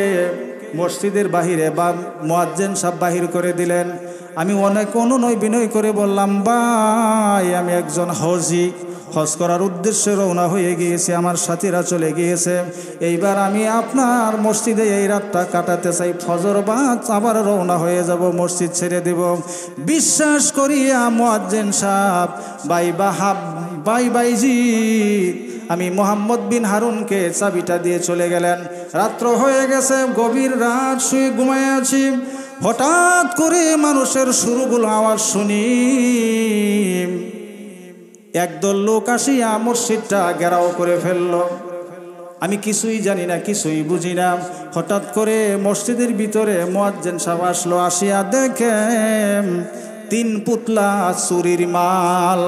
মসজিদের বাহিরে বা মুয়াজ্জিন সাহেব বাহির করে দিলেন। আমি অনেক অনুনয় বিনয় করে বললাম, ভাই আমি একজন হজি, হজ করার উদ্দেশ্যে রওনা হয়ে গিয়েছি, আমার সাথীরা চলে গিয়েছে, এইবার আমি আপনার মসজিদে এই রাতটা কাটাতে চাই, ফজর বাদ আবার রওনা হয়ে যাব, মসজিদ ছেড়ে দেব। বিশ্বাস করিয়া মুয়াজ্জিন সাহেব বাইজিদ আমি মোহাম্মদ বিন হারুনকে চাবিটা দিয়ে চলে গেলেন। রাত্র হয়ে গেছে, গভীর রাত, শুয়ে ঘুমায় আছি, হঠাৎ করে মানুষের শুরুগুলো আওয়াজ শুনি। একদল লোক আসিয়া মসজিদটা ঘেরাও করে ফেলল। আমি কিছুই জানি না, কিছুই বুঝি না। হঠাৎ করে মসজিদের ভিতরে মুয়াজ্জিন সাহেব আসলো, আসিয়া দেখে 3 পুতলা চুরির মাল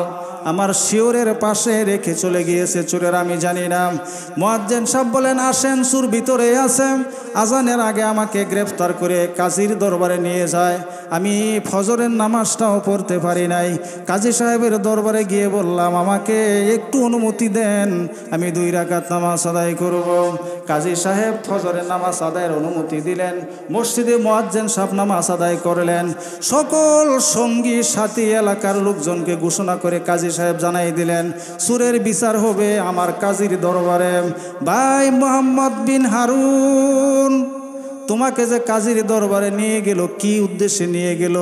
আমার শিওরের পাশে রেখে চলে গিয়েছে। চোরের আমি জানি না। মুয়াজ্জিন সাহেব বলেন, আসেন, চোর ভিতরে আছে, আজানের আগে আমাকে গ্রেফতার করে কাজীর দরবারে নিয়ে যায়। আমি ফজরের নামাজটাও পড়তে পারি নাই। কাজী সাহেবের দরবারে গিয়ে বললাম, আমাকে একটু অনুমতি দেন, আমি 2 রাকাত নামাজ আদায় করব। কাজী সাহেব ফজরের নামাজ আদায়ের অনুমতি দিলেন। মসজিদে মুয়াজ্জিন সাহেব নামাজ আদায় করলেন। সকল সঙ্গী সাথী এলাকার লোকজনকে ঘোষণা করে কাজী সাহেব জানাই দিলেন, চোরের বিচার হবে আমার কাজীর দরবারে। ভাই মোহাম্মদ বিন হারুন, তোমাকে যে কাজীর দরবারে নিয়ে গেল, কি উদ্দেশ্যে নিয়ে গেল?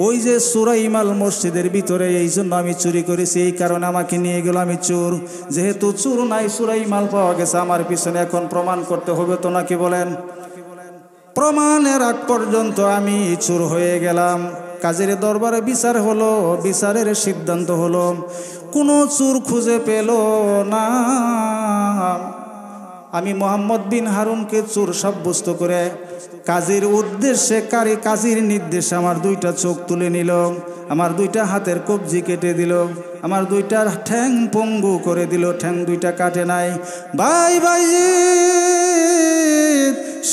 ওই যে সুরাইমাল মসজিদের ভিতরে, এই জন্য আমি চুরি করেছি, এই কারণে আমাকে নিয়ে গেল, আমি চোর। যেহেতু চোর নাই, সুরাইমাল পাওয়া গেছে আমার পিছনে, এখন প্রমাণ করতে হবে তো নাকি বলেন? প্রমাণের আগ পর্যন্ত আমি চোর হয়ে গেলাম। কাজীর দরবারে বিচার হলো, বিচারের সিদ্ধান্ত হলো, কোনো চোর খুঁজে পেল না। আমি মোহাম্মদ বিন হারুনকে চোর সাব্যস্ত করে কাজীর উদ্দেশ্যে, কাজীর নির্দেশে আমার 2টা চোখ তুলে নিল, আমার 2টা হাতের কবজি কেটে দিল, আমার 2টা ঠ্যাং পঙ্গু করে দিল, ঠ্যাং 2টা কাটে নাই। বাইজিদ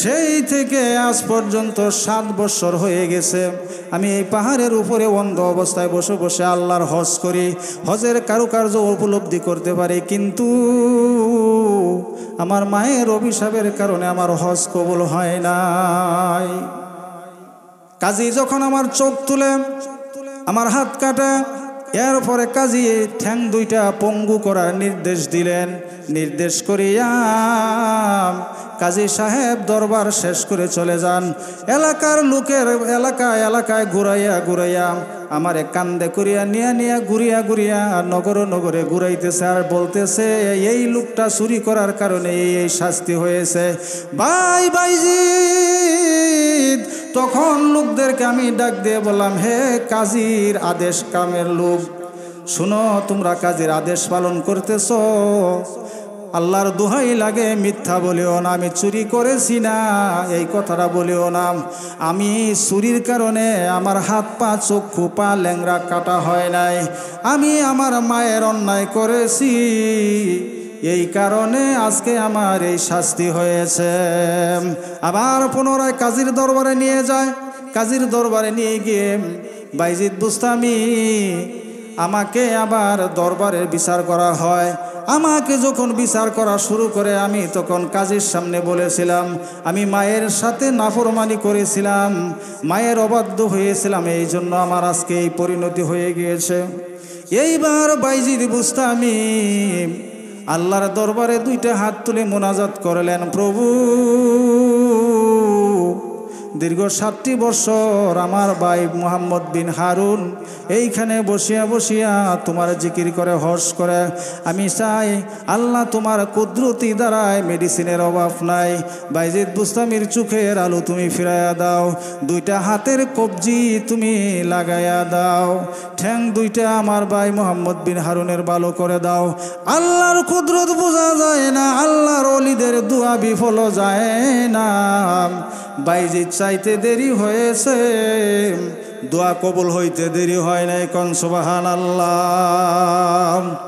সেই থেকে আজ পর্যন্ত 7 বছর হয়ে গেছে আমি এই পাহাড়ের উপরে অন্ধ অবস্থায় বসে বসে আল্লাহর হজ করি, হজের কারুকার্য উপলব্ধি করতে পারি, কিন্তু আমার মায়ের অভিশাপের কারণে আমার হজ কবুল হয় নাই। কাজী যখন আমার চোখ তুলে আমার হাত কাটা, এরপরে কাজী ঠ্যাং 2টা পঙ্গু করার নির্দেশ দিলেন। নির্দেশ করিয়া কাজী সাহেব দরবার শেষ করে চলে যান। এলাকার লোকের এলাকায় ঘুরাইয়া আমারে কান্দে করিয়া নিয়া ঘুরিয়া নগরে ঘুরাইতেছে, আর বলতেছে, এই লোকটা চুরি করার কারণে এই শাস্তি হয়েছে। বাইজিদ তখন লোকদেরকে আমি ডাক দিয়ে বললাম, হে কাজীর আদেশ কামের লোক, শুনো, তোমরা কাজীর আদেশ পালন করতেছ, আল্লাহর দোহাই লাগে মিথ্যা বলিও না, আমি চুরি করেছি না, এই কথাটা বলিও না। আমি চুরির কারণে আমার হাত পা চক্ষু পা ল্যাংড়া কাটা হয় নাই, আমি আমার মায়ের অন্যায় করেছি, এই কারণে আজকে আমার এই শাস্তি হয়েছে। আবার পুনরায় কাজীর দরবারে নিয়ে যায়। কাজীর দরবারে নিয়ে গিয়ে বাইজিদ বুস্তামি আমাকে আবার দরবারের বিচার করা হয়। আমাকে যখন বিচার করা শুরু করে আমি তখন কাজীর সামনে বলেছিলাম আমি মায়ের সাথে নাফরমানি করেছিলাম, মায়ের অবাধ্য হয়েছিলাম, এই জন্য আমার আজকে এই পরিণতি হয়ে গিয়েছে। এইবার বাইজিদ বুস্তামি আল্লাহর দরবারে দুইটা হাত তুলে মোনাজাত করলেন, প্রভু দীর্ঘ 7টি বছর আমার ভাই মুহাম্মদ বিন হারুন এইখানে বসিয়া বসিয়া তোমার জিকির করে হর্ষ করে, আমি চাই আল্লাহ তোমার কুদরতি দ্বারায় মেডিসিনের অভাব নাই, বাইজিদ বুস্তামির চোখের আলো তুমি ফিরাইয়া দাও, দুইটা হাতের কবজি তুমি লাগাইয়া দাও, ঠ্যাং দুইটা আমার ভাই মুহাম্মদ বিন হারুনের ভালো করে দাও। আল্লাহর কুদরত বোঝা যায় না, আল্লাহর ওলিদের দোয়া বিফল যায় না। বাইজিদ চাইতে দেরি হয়েছে, দোয়া কবুল হইতে দেরি হয় নাই। কোন সুবহানাল্লাহ।